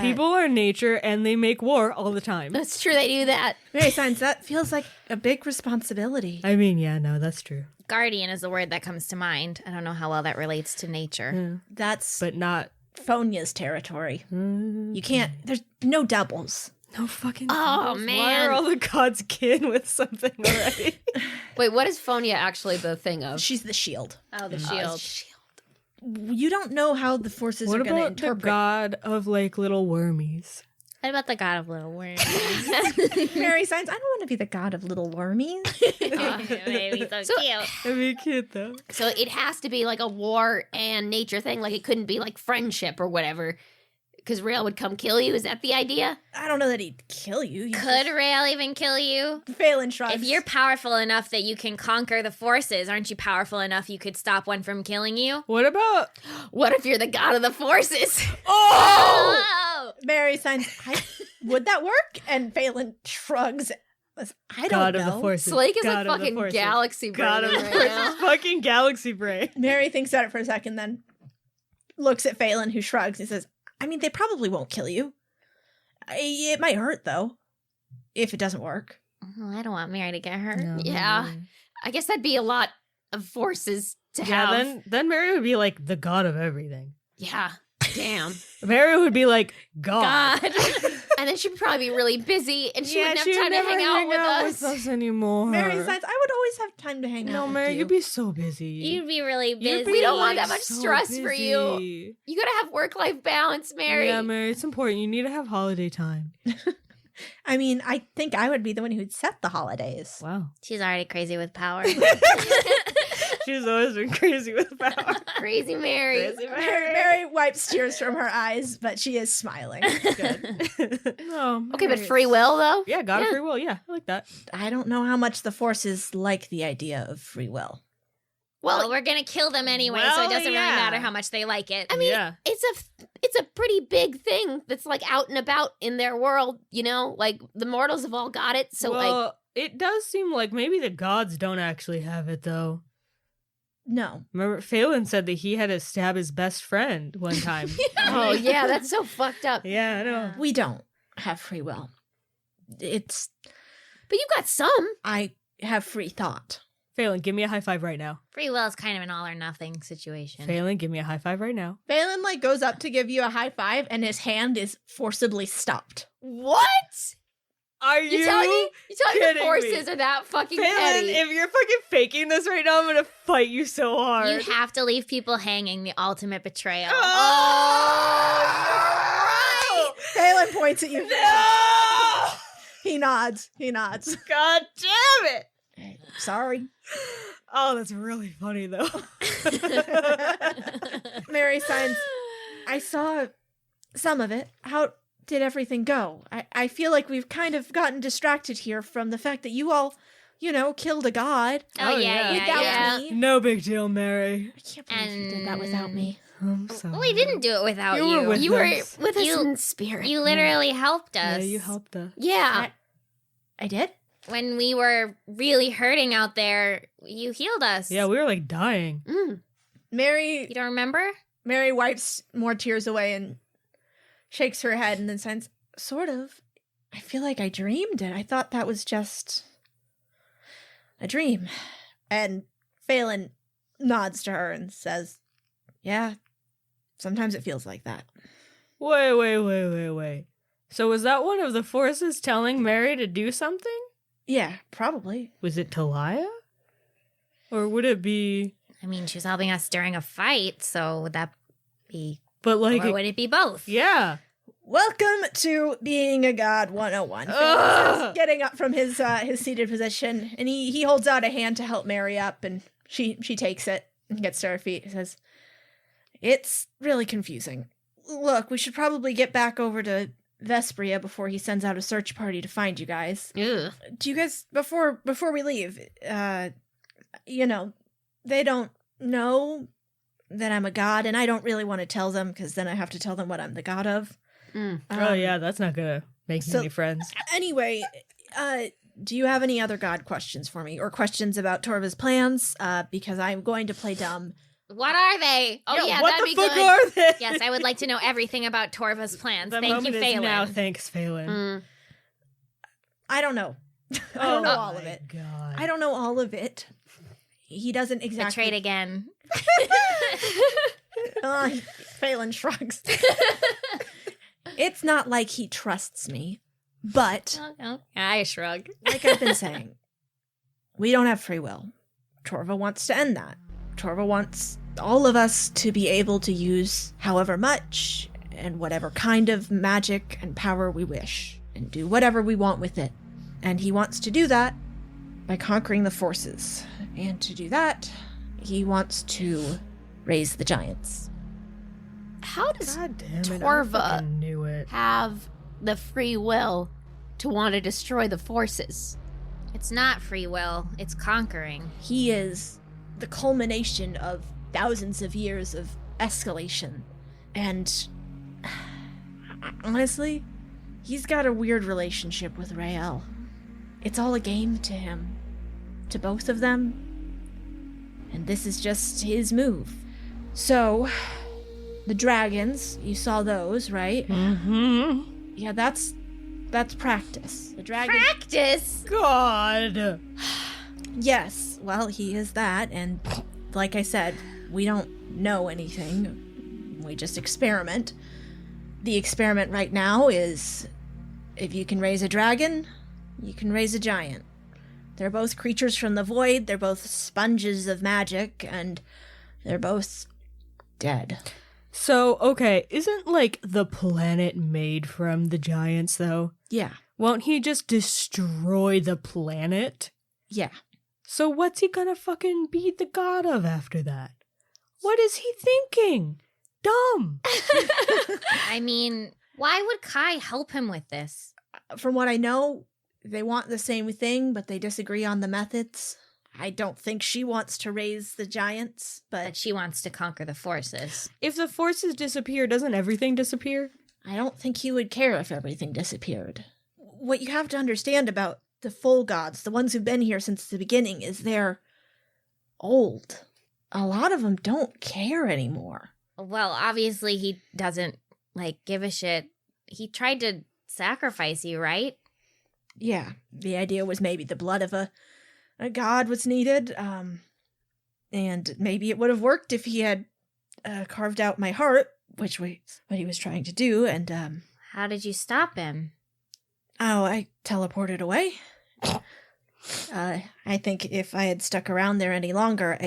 People are nature and they make war all the time. That's true, they do that. Mary Signs, that feels like a big responsibility. I mean, yeah, no, that's true. Guardian is the word that comes to mind. I don't know how well that relates to nature. Yeah. That's But not. Phonia's territory. You can't, there's no doubles. No fucking. Oh, gods. Why man. are all the gods kin with something already? Wait, what is Phonia actually the thing of? She's the shield. Oh, the shield. You don't know how the forces What are going to about the interpret. god of, like, little wormies? What about the god of little worms? Mary Signs, I don't want to be the god of little wormies. Oh, baby, so cute. That'd be cute, though. So it has to be like a war and nature thing. Like it couldn't be like friendship or whatever. Because Rael would come kill you. Is that the idea? I don't know that he'd kill you. Could Rael even kill you? Phelan shrugs. If you're powerful enough that you can conquer the forces, aren't you powerful enough you could stop one from killing you? What about. What if you're the god of the forces? Oh! Mary Signs, would that work? And Phelan shrugs. I don't God know. of the forces. Slake is God a of the fucking forces. galaxy brain God of the right forces. now. Fucking galaxy brain. Mary thinks about it for a second, then looks at Phelan, who shrugs and says, I mean, they probably won't kill you. It might hurt, though, if it doesn't work. Oh, I don't want Mary to get hurt. No. Yeah. I guess that'd be a lot of forces to Yeah, have. then Mary would be like the god of everything. Yeah. Damn. Mary would be like God. God. And then she'd probably be really busy, and she wouldn't have she'd time to never hang out with us. anymore. Mary Signs, I would always have time to hang out No, with Mary, you. you'd be so busy. You'd be really busy. We don't want that much so stress for you. busy. You gotta have work-life balance, Mary. Yeah, Mary, it's important. You need to have holiday time. I mean, I think I would be the one who'd set the holidays. Wow. She's already crazy with power. She's always been crazy with power. Crazy Mary. Mary wipes tears from her eyes, but she is smiling. Good. No. Okay, but free will, though? Yeah, God of free will. Yeah, I like that. I don't know how much the forces like the idea of free will. Well, we're gonna kill them anyway, so well, it doesn't yeah. really matter how much they like it. I mean, Yeah. it's a pretty big thing that's like out and about in their world, you know? Like the mortals have all got it, so well, it does seem like maybe the gods don't actually have it, though. No. Remember, Phelan said that he had to stab his best friend one time. oh yeah, that's so fucked up. Yeah, I know. We don't have free will. It's But you got some. I have free thought. Phelan, give me a high five right now. Free will is kind of an all or nothing situation. Phelan, give me a high five right now. Phelan goes up to give you a high five, and his hand is forcibly stopped. What? Are You telling me the kidding forces me? are that fucking Phelan, petty? if you're fucking faking this right now, I'm gonna fight you so hard. You have to leave people hanging, the ultimate betrayal. Oh! Phelan points at you. No! He nods. God damn it! Sorry. Oh, that's really funny though. Mary Signs, I saw some of it. How did everything go? I feel like we've kind of gotten distracted here from the fact that you all, killed a god. Oh, yeah. Without me. No big deal, Mary. I can't believe you did that without me. I'm sorry. We didn't do it without You you. were with you were us. with us You- in spirit. You literally helped us. Yeah, you helped us. yeah. I did? When we were really hurting out there, you healed us. Yeah, we were like dying. Mm. You don't remember? Mary wipes more tears away and shakes her head and then signs, sort of. I feel like I dreamed it. I thought that was just a dream. And Phelan nods to her and says, yeah, sometimes it feels like that. Wait. So was that one of the forces telling Mary to do something? Yeah, probably. Was it Talia? Or would it be... I mean, she was helping us during a fight, so would that be... But like... or would it be both? Yeah. Welcome to Being a God 101. Phelan says, getting up from his seated position, and he holds out a hand to help Mary up, and she takes it and gets to her feet. He says, it's really confusing. Look, we should probably get back over to Vespria before he sends out a search party to find you guys. Ugh. Do you guys, before we leave, they don't know that I'm a god, and I don't really want to tell them, because then I have to tell them what I'm the god of. Oh yeah, that's not gonna make me any friends. Anyway, do you have any other god questions for me, or questions about Torva's plans? Because I'm going to play dumb. What are they? Oh, yeah, what that'd the be fuck good. are they? Yes, I would like to know everything about Torva's plans. The Thank you, moment is Phelan. now. Thanks, Phelan. I don't know. I don't know all of my it. God. I don't know all of it. He doesn't exactly. Betrayed again. Phelan shrugs. It's not like he trusts me, but I shrug. like I've been saying, we don't have free will. Torva wants to end that. Torva wants all of us to be able to use however much and whatever kind of magic and power we wish, and do whatever we want with it. And he wants to do that by conquering the forces. And to do that, he wants to raise the giants. How does God damn it! Torva I fucking knew it. have the free will to want to destroy the forces? It's not free will. It's conquering. He is the culmination of thousands of years of escalation. And honestly, he's got a weird relationship with Rael. It's all a game to him. To both of them. And this is just his move. So, the dragons, you saw those, right? Mm-hmm. Yeah, that's practice. The dragon. Practice? God. Yes, well, he is that, and like I said, we don't know anything. We just experiment. The experiment right now is if you can raise a dragon, you can raise a giant. They're both creatures from the void, they're both sponges of magic, and they're both dead. So, okay, isn't, like, the planet made from the giants, though? Yeah. Won't he just destroy the planet? Yeah. So what's he gonna fucking be the god of after that? What is he thinking? Dumb. I mean, why would Kai help him with this? From what I know, they want the same thing, but they disagree on the methods. I don't think she wants to raise the giants, But she wants to conquer the forces. If the forces disappear, doesn't everything disappear? I don't think he would care if everything disappeared. What you have to understand about the full gods, the ones who've been here since the beginning, is they're old. A lot of them don't care anymore. Well, obviously he doesn't, give a shit. He tried to sacrifice you, right? Yeah, the idea was maybe the blood of a god was needed, and maybe it would have worked if he had carved out my heart, which was what he was trying to do, and How did you stop him? Oh, I teleported away. I think if I had stuck around there any longer,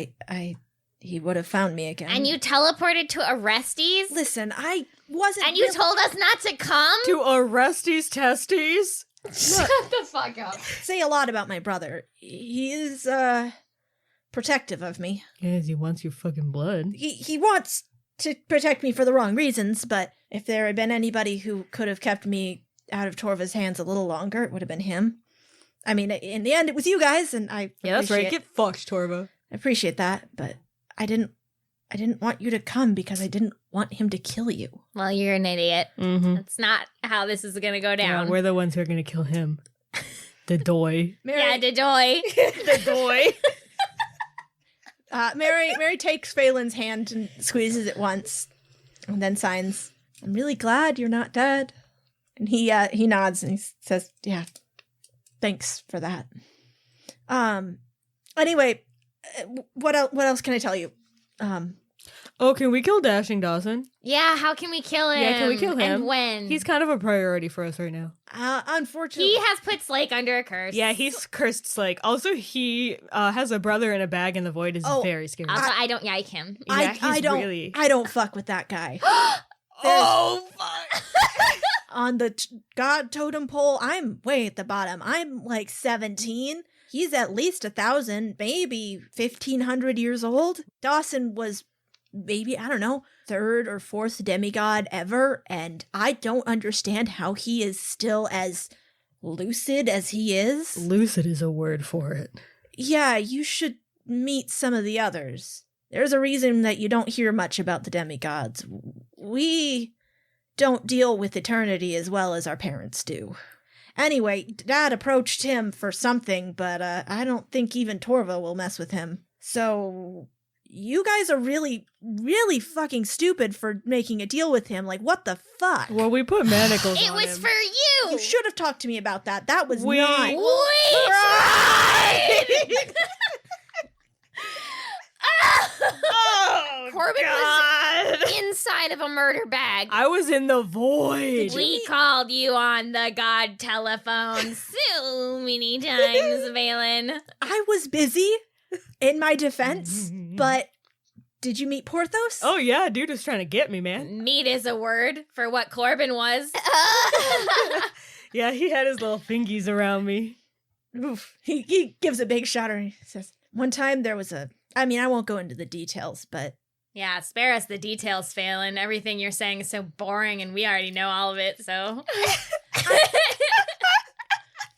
he would have found me again. And you teleported to Orestes? Listen, I wasn't. And you told us not to come? To Orestes' testes? Shut the fuck up. Say a lot about my brother. He is protective of me. Yes, he wants your fucking blood. He wants to protect me for the wrong reasons, but if there had been anybody who could have kept me out of Torva's hands a little longer, it would have been him. I mean, in the end, it was you guys, and that's right. Get fucked, Torva. I appreciate that, but I didn't want you to come because I didn't want him to kill you. Well, you're an idiot. Mm-hmm. That's not how this is going to go down. Yeah, we're the ones who are going to kill him. The doy. Yeah, Dedoy. The doy. Mary takes Phelan's hand and squeezes it once, and then signs, "I'm really glad you're not dead." And he nods and he says, "Yeah, thanks for that." Anyway, what else can I tell you? Oh, can we kill Dashing Dawson? Yeah, how can we kill him? Yeah, can we kill him? And when? He's kind of a priority for us right now. Unfortunately, He has put Slake under a curse. Yeah, he's cursed Slake. Also, he has a brother in a bag in the void. Is very scary. Also, I don't like him. Yeah, I don't really... I don't fuck with that guy. Oh, fuck. On the god totem pole, I'm way at the bottom. I'm like 17. He's at least 1,000, maybe 1,500 years old. Dawson was maybe, I don't know, 3rd or 4th demigod ever, and I don't understand how he is still as lucid as he is. Lucid is a word for it. Yeah, you should meet some of the others. There's a reason that you don't hear much about the demigods. We don't deal with eternity as well as our parents do. Anyway, Dad approached him for something, but I don't think even Torva will mess with him. So, you guys are really, really fucking stupid for making a deal with him. Like, what the fuck? Well, we put manacles It on was him. for you! You should have talked to me about that. That was We- not... We tried! Oh, Corbin God. was inside of a murder bag. I was in the void. We called you on the god telephone so many times, Valen. I was busy, in my defense, but did you meet Porthos? Oh, yeah, dude was trying to get me, man. Meat is a word for what Corbin was. Yeah, he had his little fingies around me. Oof. He gives a big shudder and he says, one time there was I won't go into the details, but Yeah, spare us the details, Phelan. Everything you're saying is so boring and we already know all of it, so.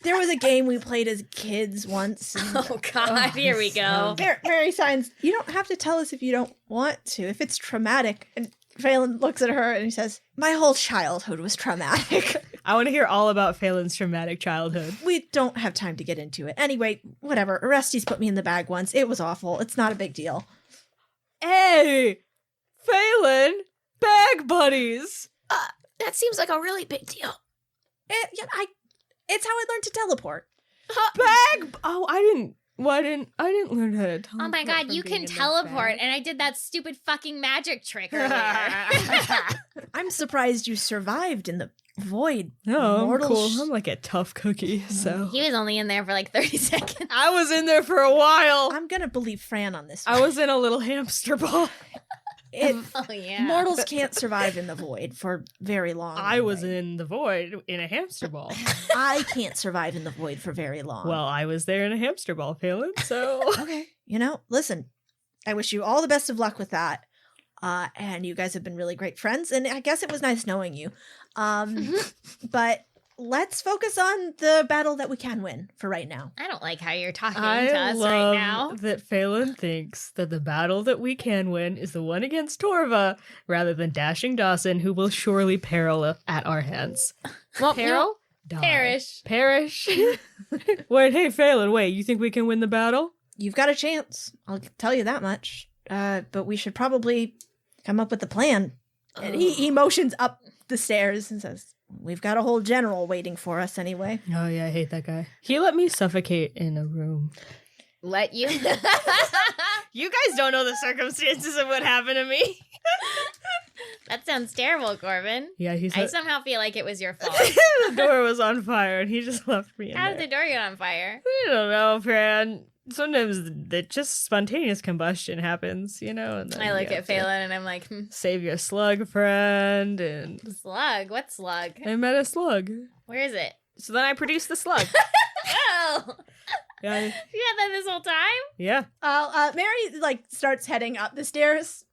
there was a game we played as kids once. And Oh, God, here we go. Mary signs, you don't have to tell us if you don't want to, if it's traumatic. And Phelan looks at her and he says, my whole childhood was traumatic. I want to hear all about Phelan's traumatic childhood. We don't have time to get into it. Anyway, whatever. Orestes put me in the bag once. It was awful. It's not a big deal. Hey, Phelan, bag buddies. That seems like a really big deal. It's how I learned to teleport. Bag. Oh, I didn't I didn't learn how to teleport. Oh my god, from you being can in the teleport, bag. and I did that stupid fucking magic trick earlier. I'm surprised you survived in the void. No, I'm Mortal cool. sh- I'm like a tough cookie, so. He was only in there for like 30 seconds. I was in there for a while. I'm gonna believe Fran on this. I was in a little hamster ball. Oh yeah. Mortals can't survive in the void for very long. I was anyway. in the void in a hamster ball. I can't survive in the void for very long. Well, I was there in a hamster ball, Phelan, so. okay. Listen, I wish you all the best of luck with that. And you guys have been really great friends, and I guess it was nice knowing you. But let's focus on the battle that we can win for right now. I don't like how you're talking I to us love right now. that Phelan thinks that the battle that we can win is the one against Torva, rather than Dashing Dawson, who will surely peril at our hands. Well, Peril? Die. Perish. Perish. Wait, hey Phelan, you think we can win the battle? You've got a chance. I'll tell you that much. But we should probably come up with a plan. And he motions up the stairs and says, "We've got a whole general waiting for us anyway." Oh yeah, I hate that guy. He let me suffocate in a room. let you. You guys don't know the circumstances of what happened to me. That sounds terrible, Corbin. Yeah, he I said somehow feel like it was your fault. the door was on fire and he just left me in How there. did the door get on fire? I don't know, Fran. Sometimes just spontaneous combustion happens, And then I you look have at to Phelan and I'm like, save your slug friend, and slug? What slug? I met a slug. Where is it? So then I produced the slug. Oh! Yeah, You had that this whole time? yeah. Mary starts heading up the stairs,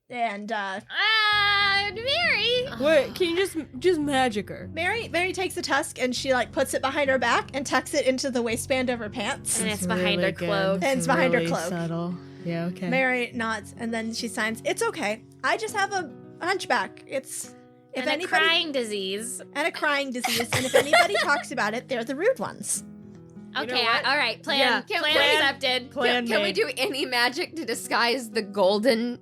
and Mary! Wait, can you just magic her? Mary takes the tusk and she puts it behind her back and tucks it into the waistband of her pants. And it's behind her cloak. And it's behind her really cloak. Subtle. Yeah, okay. Mary nods and then she signs, "It's okay. I just have a hunchback. It's if And a anybody crying disease. and a crying disease, and if anybody talks about it, they're the rude ones." Okay, what? all right. Plan, Yeah, plan plan- accepted. Plan Can we made. do any magic to disguise the goldenness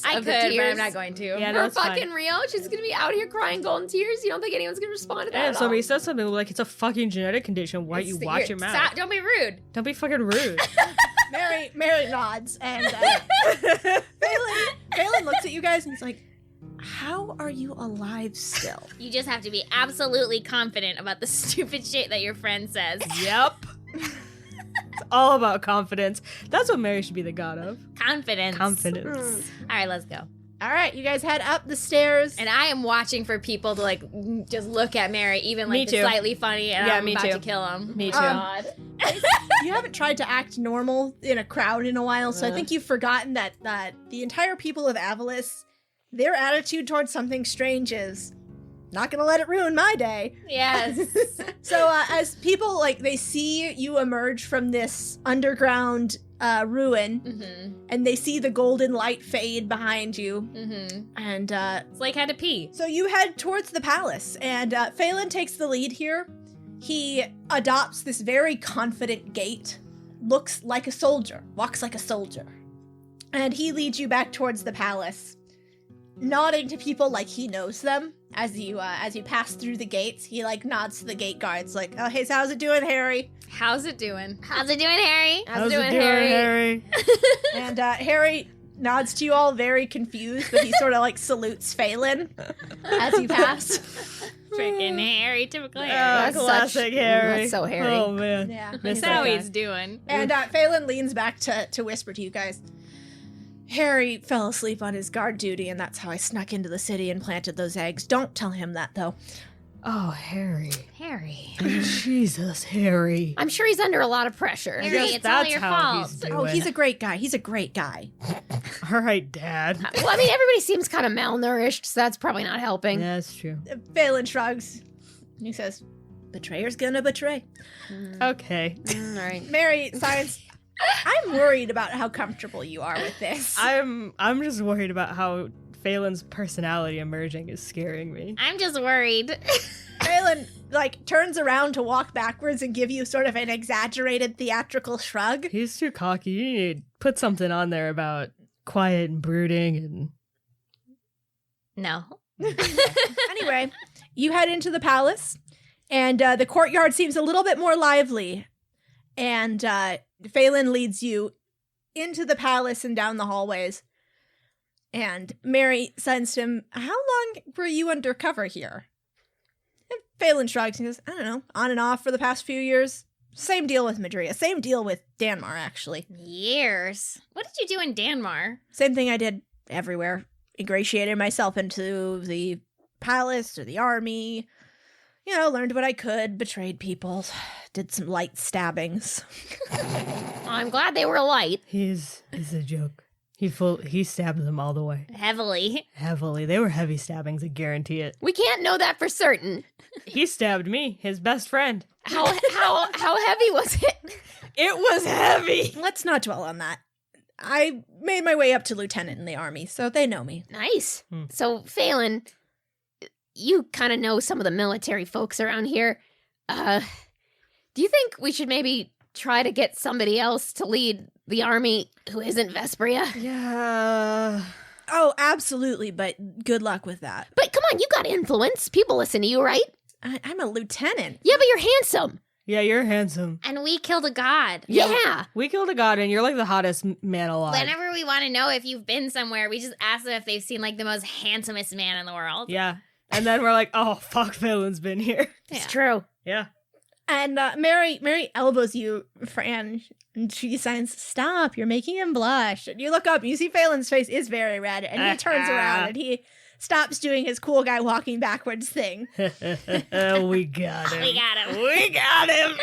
I of could, the but tears? I'm not going to. Yeah, For no, it's fine. fucking real? She's gonna be out here crying golden tears? You don't think anyone's gonna respond to that And at if somebody all? says something like it's a fucking genetic condition, why don't you watch your mouth? Stop, don't be rude. Don't be fucking rude. Mary nods and Phelan looks at you guys and he's like, "How are you alive still?" You just have to be absolutely confident about the stupid shit that your friend says. Yep. It's all about confidence. That's what Mary should be the god of. Confidence. Confidence. All right, let's go. All right, you guys head up the stairs. And I am watching for people to just look at Mary, even Me too. slightly funny, and Yeah, I'm me about too. to kill him. Me too. God. You haven't tried to act normal in a crowd in a while, so I think you've forgotten that the entire people of Avalis, their attitude towards something strange is not gonna let it ruin my day. Yes. So as people they see you emerge from this underground ruin, Mm-hmm. and they see the golden light fade behind you, Mm-hmm. and It's like had to pee. so you head towards the palace, and Phelan takes the lead here. He adopts this very confident gait, looks like a soldier, walks like a soldier, and he leads you back towards the palace, nodding to people like he knows them. As you pass through the gates, he nods to the gate guards like, "Oh, hey, so how's it doing, Harry?" How's it doing? How's it doing, Harry? How's it it doing, doing, Harry? And Harry nods to you all, very confused, but he sort of salutes Phelan as you pass. Freaking Harry, typical Harry. That's classic Harry. That's so Harry. Oh man. Yeah. Miss That's that how guy. he's doing. And Phelan leans back to whisper to you guys. "Harry fell asleep on his guard duty, and that's how I snuck into the city and planted those eggs. Don't tell him that, though." Oh, Harry. Harry. Jesus, Harry. I'm sure he's under a lot of pressure. Harry, guess it's all that's your how fault. he's doing. Oh, he's a great guy. He's a great guy. All right, Dad. Well, I mean, everybody seems kind of malnourished, so that's probably not helping. That's true. Phelan shrugs. He says, "Betrayer's gonna betray." Okay. All right. Mary signs, "I'm worried about how comfortable you are with this." I'm just worried about how Phelan's personality emerging is scaring me. I'm just worried. Phelan, turns around to walk backwards and give you sort of an exaggerated theatrical shrug. He's too cocky. You need to put something on there about quiet and brooding and No. Anyway, you head into the palace, and the courtyard seems a little bit more lively. And Phelan leads you into the palace and down the hallways. And Mary says to him, how long were you undercover here? And Phelan shrugs and goes, I don't know, on and off for the past few years. Same deal with Madria. Same deal with Danmar, actually. Years. What did you do in Danmar? Same thing I did everywhere. Ingratiated myself into the palace or the army. You know, learned what I could, betrayed people, did some light stabbings. I'm glad they were light. He's a joke. He stabbed them all the way. Heavily. Heavily. They were heavy stabbings, I guarantee it. We can't know that for certain. He stabbed me, his best friend. How heavy was it? It was heavy. Let's not dwell on that. I made my way up to lieutenant in the army, so they know me. Nice. So, Phelan, you kind of know some of the military folks around here. Do you think we should maybe try to get somebody else to lead the army who isn't Vesperia? Yeah. Oh, absolutely, but good luck with that. But come on, you got influence. People listen to you, right? I'm a lieutenant. Yeah, but you're handsome. Yeah, you're handsome. And we killed a god. Yeah. We killed a god and you're like the hottest man alive. Whenever we want to know if you've been somewhere, we just ask them if they've seen like the most handsomest man in the world. Yeah. And then we're like, oh, fuck, Phelan's been here. It's true. Yeah. And Mary elbows you, Fran, and she signs, stop, you're making him blush. And you look up, you see Phelan's face is very red, and he turns around and he stops doing his cool guy walking backwards thing. We got him. We got him. We got him.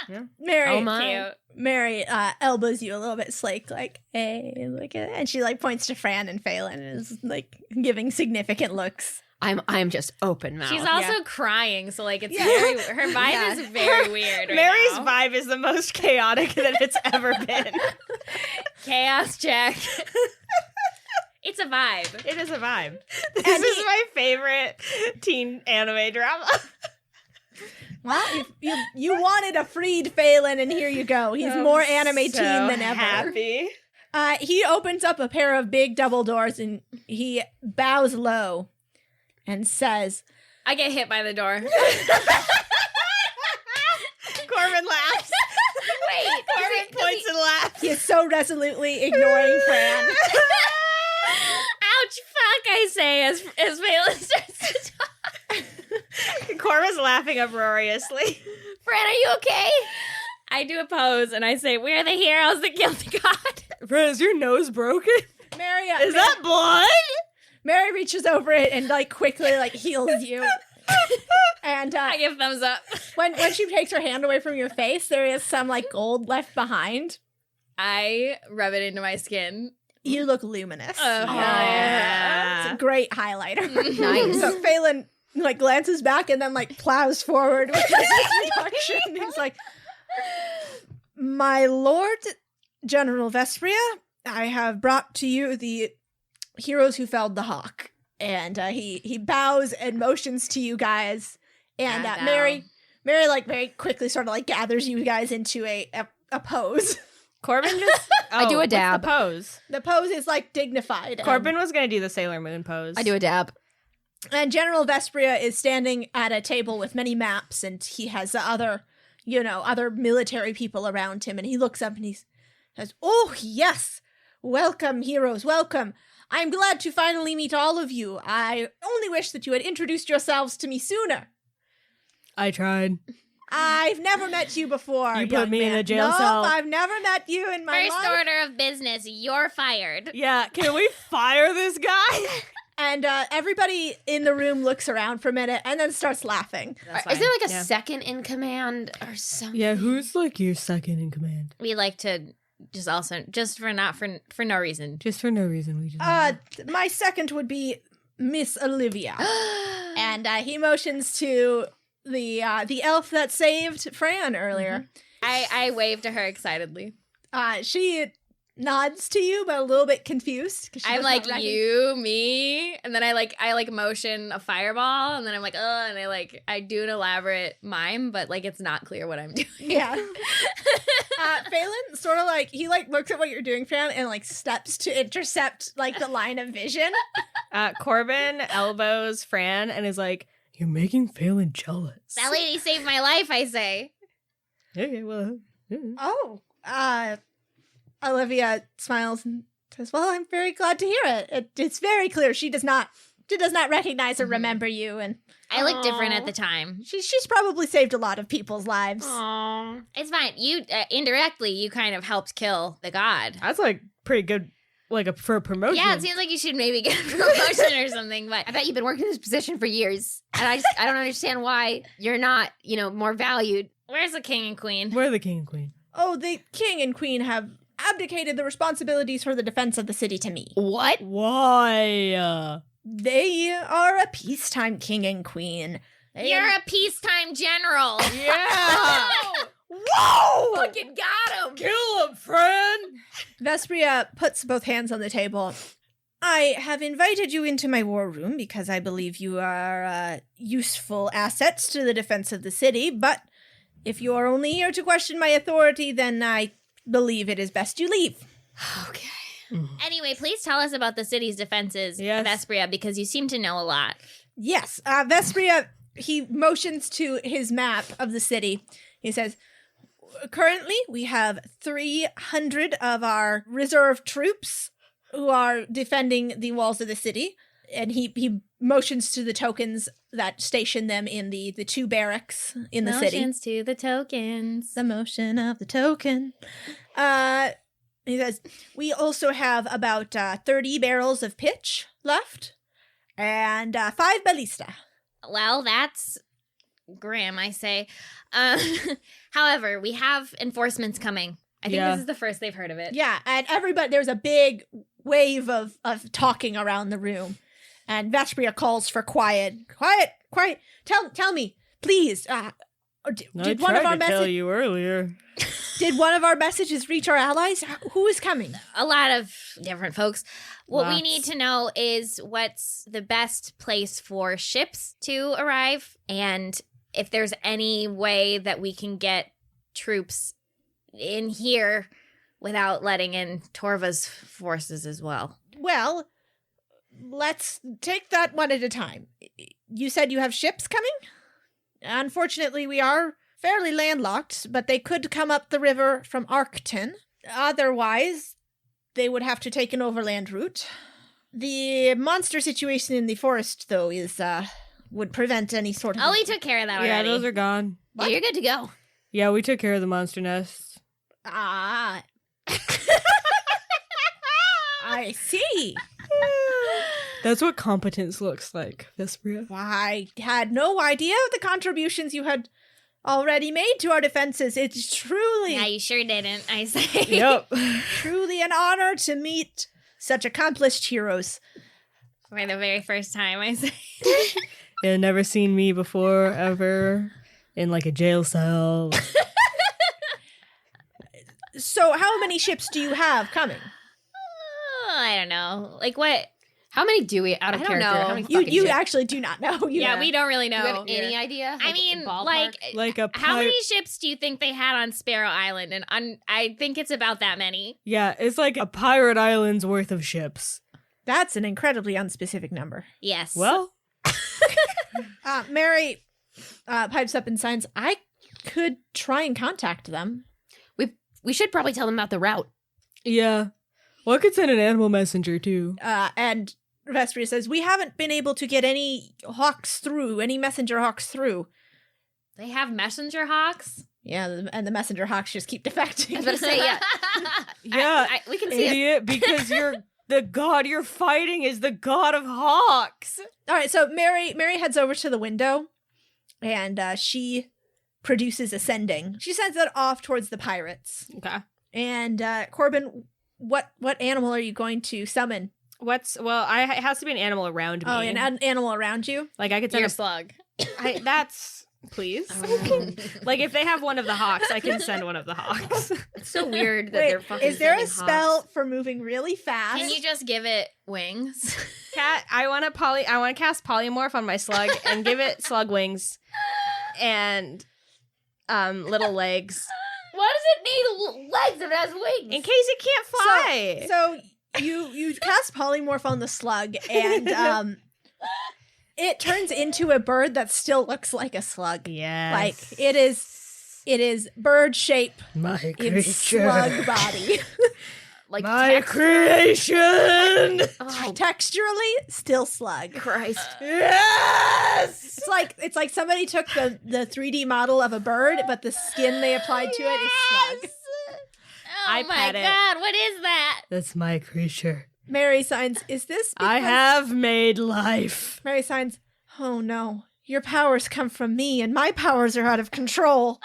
Yeah. Mary, oh my. Cute. Mary elbows you a little bit slake, like, hey, look at it. And she like points to Fran and Phelan and is like giving significant looks. I'm just open mouth. She's also crying, so like it's very her vibe is very weird. Right Mary's now. vibe is the most chaotic that it's ever been. Chaos check. It's a vibe. It is a vibe. This is my favorite teen anime drama. Well, you wanted a freed Phelan, and here you go. He's more anime teen than ever. Happy. He opens up a pair of big double doors, and he bows low and says, I get hit by the door. Corbin laughs. Wait, Corbin points and laughs. he is so resolutely ignoring Fran. ouch, fuck, I say as Phelan starts to talk. Corbin's laughing uproariously. Fran, are you okay? I do a pose and I say, we're the heroes that killed the god. Fran, is your nose broken? Mary, Is that blood? Mary reaches over it and like quickly like heals you. And I give thumbs up. when she takes her hand away from your face, there is some like gold left behind. I rub it into my skin. You look luminous. Oh, hell yeah. It's a great highlighter. Nice. So Phelan like glances back and then like plows forward with his introduction. He's like, my lord, General Vesperia, I have brought to you the heroes who felled the hawk. And he bows and motions to you guys. And Mary like very quickly sort of like gathers you guys into a pose. Corbin just... I do a dab. What's the pose? The pose is like dignified. Corbin was going to do the Sailor Moon pose. I do a dab. And General Vesperia is standing at a table with many maps, and he has other military people around him, and he looks up and he says, oh, yes, welcome, heroes, welcome. I'm glad to finally meet all of you. I only wish that you had introduced yourselves to me sooner. I tried. I've never met you before. You put young me in man. a jail Nope, cell. I've never met you in my First life. order of business, you're fired. Yeah, can we fire this guy? And everybody in the room looks around for a minute and then starts laughing. Is there like a second in command or something? Yeah, who's like your second in command? We like to just for no reason. Just for no reason, we just... My second would be Miss Olivia. And he motions to the elf that saved Fran earlier. I wave to her excitedly. She nods to you, but a little bit confused. I'm like, you, me, and then I motion a fireball, and then I'm like, and I do an elaborate mime, but like it's not clear what I'm doing. Yeah. Phelan sort of like, he like looks at what you're doing, Fran, and like steps to intercept like the line of vision. Corbin elbows Fran and is like, you're making Phelan jealous. That lady saved my life, I say. Okay, well... Oh, Olivia smiles and says, well, I'm very glad to hear it. It's very clear she does not recognize or remember you, and I looked different at the time. she's probably saved a lot of people's lives. Aww. It's fine. You indirectly, you kind of helped kill the god. That's like pretty good, like for a promotion. Yeah, it seems like you should maybe get a promotion or something. But I bet you've been working in this position for years, and I don't understand why you're not, more valued. where's the king and queen? We're the king and queen. Oh, the king and queen have abdicated the responsibilities for the defense of the city to me. What? Why? They are a peacetime king and queen. You're a peacetime general. Yeah. Whoa! Fucking got him. Kill him, friend. Vespria puts both hands on the table. I have invited you into my war room because I believe you are useful assets to the defense of the city, but if you are only here to question my authority, then I believe it is best you leave. Okay. Anyway, please tell us about the city's defenses, Yes. Vespria, because you seem to know a lot. Yes, Vespria, he motions to his map of the city. He says, currently we have 300 of our reserve troops who are defending the walls of the city. And he motions to the tokens that station them in the two barracks in the city. Motions to the tokens. The motion of the token. He says, we also have about 30 barrels of pitch left and 5 ballista. Well, that's grim, I say. However, we have enforcements coming. I think Yeah. this is the first they've heard of it. Yeah, and there's a big wave of talking around the room. And Vespria calls for quiet. Quiet. Tell me, please. Did one of our tell you earlier. Did one of our messages reach our allies? Who is coming? A lot of different folks. What we Lots. need to know is what's the best place for ships to arrive, and if there's any way that we can get troops in here without letting in Torva's forces as well. Well, let's take that one at a time. You said you have ships coming? Unfortunately, we are fairly landlocked, but they could come up the river from Arcton. Otherwise, they would have to take an overland route. The monster situation in the forest, though, is would prevent any sort of... Oh, we took care of that already. Yeah, those are gone. Yeah, you're good to go. Yeah, we took care of the monster nests. Ah. I see. That's what competence looks like, Vespria. I had no idea of the contributions you had already made to our defenses. It's truly, Yeah, you sure didn't, I say. Yep. truly an honor to meet such accomplished heroes. For the very first time, I say. You've never seen me before, ever, in like a jail cell. So how many ships do you have coming? Oh, I don't know. Like what? How many do we out of I don't character? know. How many You fucking you ships? actually do not know. Yeah, we don't really Do you have know. any idea? I Like, mean, ballpark? like Like a how pirate. many ships do you think they had on Sparrow Island? And I think it's about that many. Yeah, it's like a pirate island's worth of ships. That's an incredibly unspecific number. Yes. Well, Mary pipes up and signs, I could try and contact them. We should probably tell them about the route. yeah. Well, I could send an animal messenger too. And Vespria says, we haven't been able to get any hawks through, any messenger hawks through. they have messenger hawks. Yeah, and the messenger hawks just keep defecting. I was about to say, yeah. Yeah, We can see it. idiot, because the god you're fighting is the god of hawks. All right, so Mary heads over to the window, and she produces a sending. She sends it off towards the pirates. Okay. And Corbin, what animal are you going to summon? It has to be an animal around me. Oh, an animal around you? like I could send Your a slug. that's please. Like if they have one of the hawks, I can send one of the hawks. It's so weird that Wait, they're fucking is there a sending spell hawks. for moving really fast? Can you just give it wings? Cat, I want to cast polymorph on my slug and give it slug wings and little legs Why does it need legs if it has wings? in case it can't fly. So you cast polymorph on the slug, and it turns into a bird that still looks like a slug. yeah, Like it is It is bird shape My in creature. slug body. Like My creation. Oh, Texturally, still slug. Christ. Yes. It's like somebody took the 3D model of a bird, but the skin they applied to it is slug. Oh I my pet it. god, what is that? That's my creature. Mary signs, is this I because- have made life. Mary signs, oh no, your powers come from me and my powers are out of control.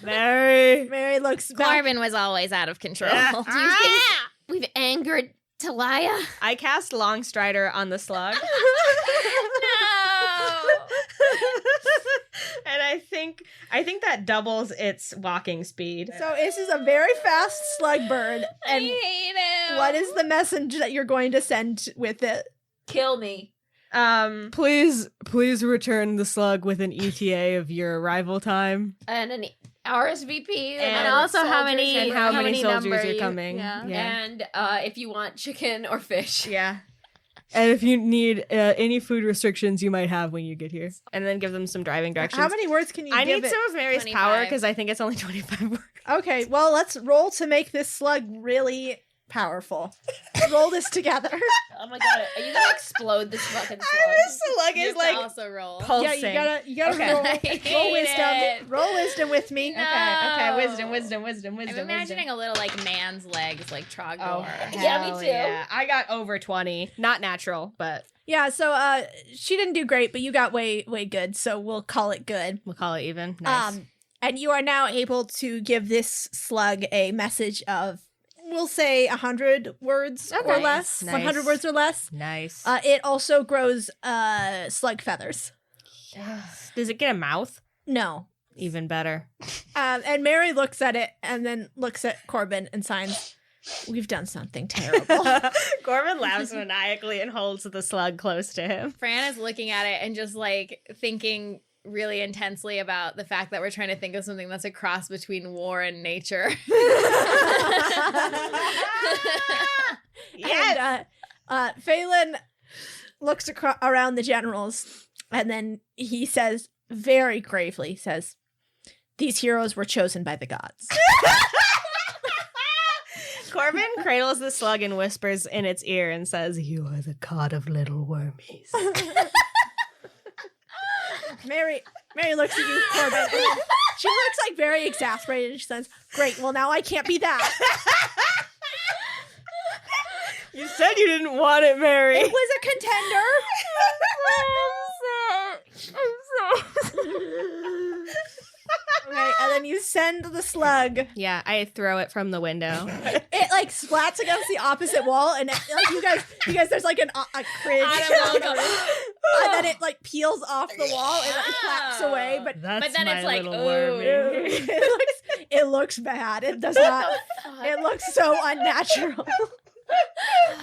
Mary. Mary looks back. Corbin was always out of control. Do you think we've angered Talia? I cast Longstrider on the slug. And I think that doubles its walking speed. So this is a very fast slug bird. And I hate him. what is the message that you're going to send with it? Kill me. Please return the slug with an ETA of your arrival time. And an RSVP. And also how soldiers many- and How many soldiers number are you- coming. Yeah. Yeah. And if you want chicken or fish. Yeah. And if you need any food restrictions you might have when you get here. And then give them some driving directions. How many words can you I give need it? some of Mary's 25. power because I think it's only 25 words. Okay, well, let's roll to make this slug really powerful. Roll this together. Oh my god, are you gonna explode this fucking slug? This slug You is have to like also roll. pulsing. Yeah, you gotta Okay. roll I hate wisdom. it. Roll wisdom with me. No. Okay. Wisdom. I'm imagining a little like man's legs, like Trogdor. Oh, Yeah, me hell too. Yeah. I got over 20. Not natural, but Yeah, so she didn't do great, but you got way good, so we'll call it good. we'll call it even. Nice. And you are now able to give this slug a message of, we'll say 100 words or Okay. less. Nice. 100 words or less. Nice. It also grows slug feathers. Does it get a mouth? No. Even better. And Mary looks at it and then looks at Corbin and signs, we've done something terrible. Corbin laughs maniacally and holds the slug close to him. Fran is looking at it and just like thinking really intensely about the fact that we're trying to think of something that's a cross between war and nature. Yes. And Phelan looks around the generals and then he says, very gravely, says, these heroes were chosen by the gods. Corbin cradles the slug and whispers in its ear and says, You are the god of little wormies. Mary looks at you, Corbin. And then she looks like very exasperated. And she says, great, well now I can't be that. You said you didn't want it, Mary. It was a contender. Okay, and then you send the slug. Yeah, I throw it from the window. It like splats against the opposite wall, and like you guys, there's like a cringe, and then it like peels off the wall and it flaps away. But That's then my it's like, little ooh. wormy. it looks bad. It does not. It looks so unnatural.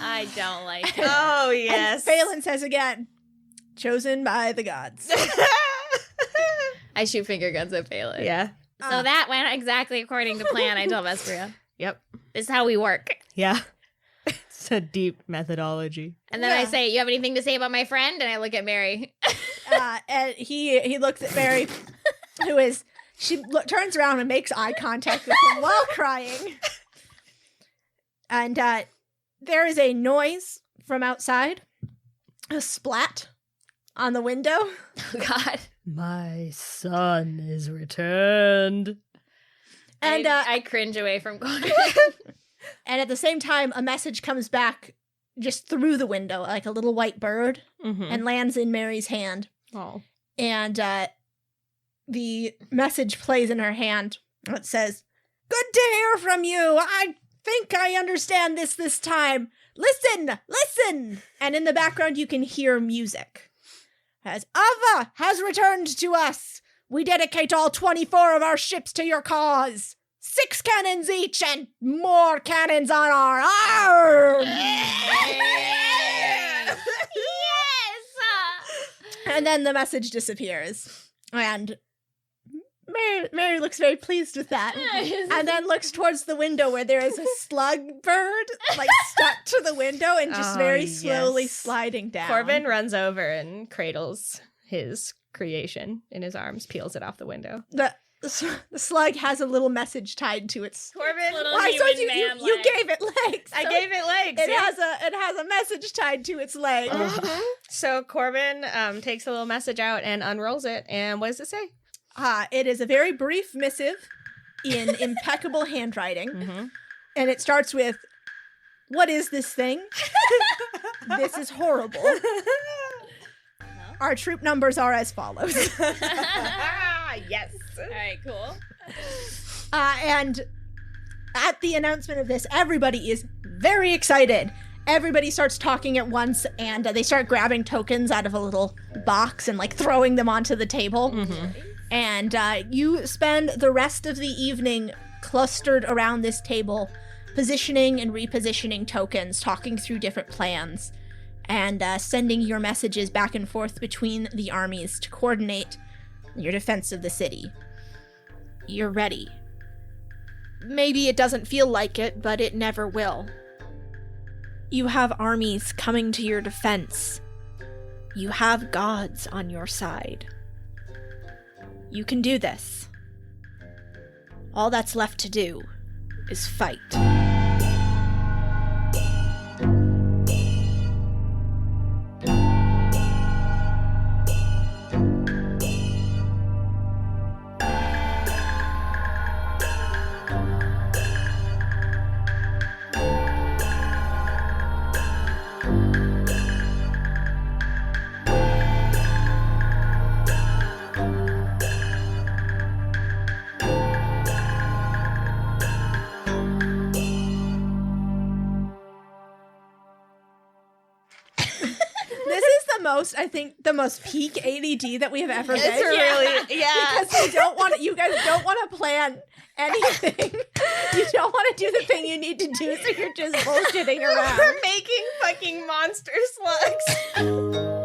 I don't like it. Oh, And yes. Phelan says again, chosen by the gods. I shoot finger guns at Phelan. Yeah. So that went exactly according to plan. I told Vesperia. Yep. This is how we work. Yeah. It's a deep methodology. And then I Yeah. say, you have anything to say about my friend? And I look at Mary. And he looks at Mary, who is turns around and makes eye contact with him while crying. And there is a noise from outside, a splat on the window. Oh, God. My son is returned. And I cringe away from Corbin. and at the same time, a message comes back just through the window, like a little white bird, Mm-hmm. and lands in Mary's hand. Oh. And the message plays in her hand. It says, "Good to hear from you. I think I understand this time. Listen. And in the background, you can hear music. As Ava has returned to us. We dedicate all 24 of our ships to your cause. 6 cannons each and more cannons on our arms." Yes! And then the message disappears. And Mary looks very pleased with that. And then looks towards the window where there is a slug bird, like stuck to the window and just Oh, very slowly yes. sliding down. Corbin runs over and cradles his creation in his arms, peels it off the window. The slug has a little message tied to its. Corbin, Little Why, so human you man gave it legs. I gave it legs. It has a message tied to its leg. So Corbin takes a little message out and unrolls it. And what does it say? It is a very brief missive in impeccable handwriting. And it starts with, "What is this thing? This is horrible. Our troop numbers are as follows." Yes. All right, cool. And at the announcement of this, everybody is very excited. Everybody starts talking at once, and they start grabbing tokens out of a little box and like throwing them onto the table. And you spend the rest of the evening clustered around this table, positioning and repositioning tokens, talking through different plans, and sending your messages back and forth between the armies to coordinate your defense of the city. You're ready. Maybe it doesn't feel like it, but it never will. You have armies coming to your defense. You have gods on your side. You can do this. All that's left to do is fight. The most peak ADD that we have ever done. It's really, yeah. Because you guys don't want to plan anything. You don't want to do the thing you need to do, so you're just bullshitting around. We're making fucking monster slugs.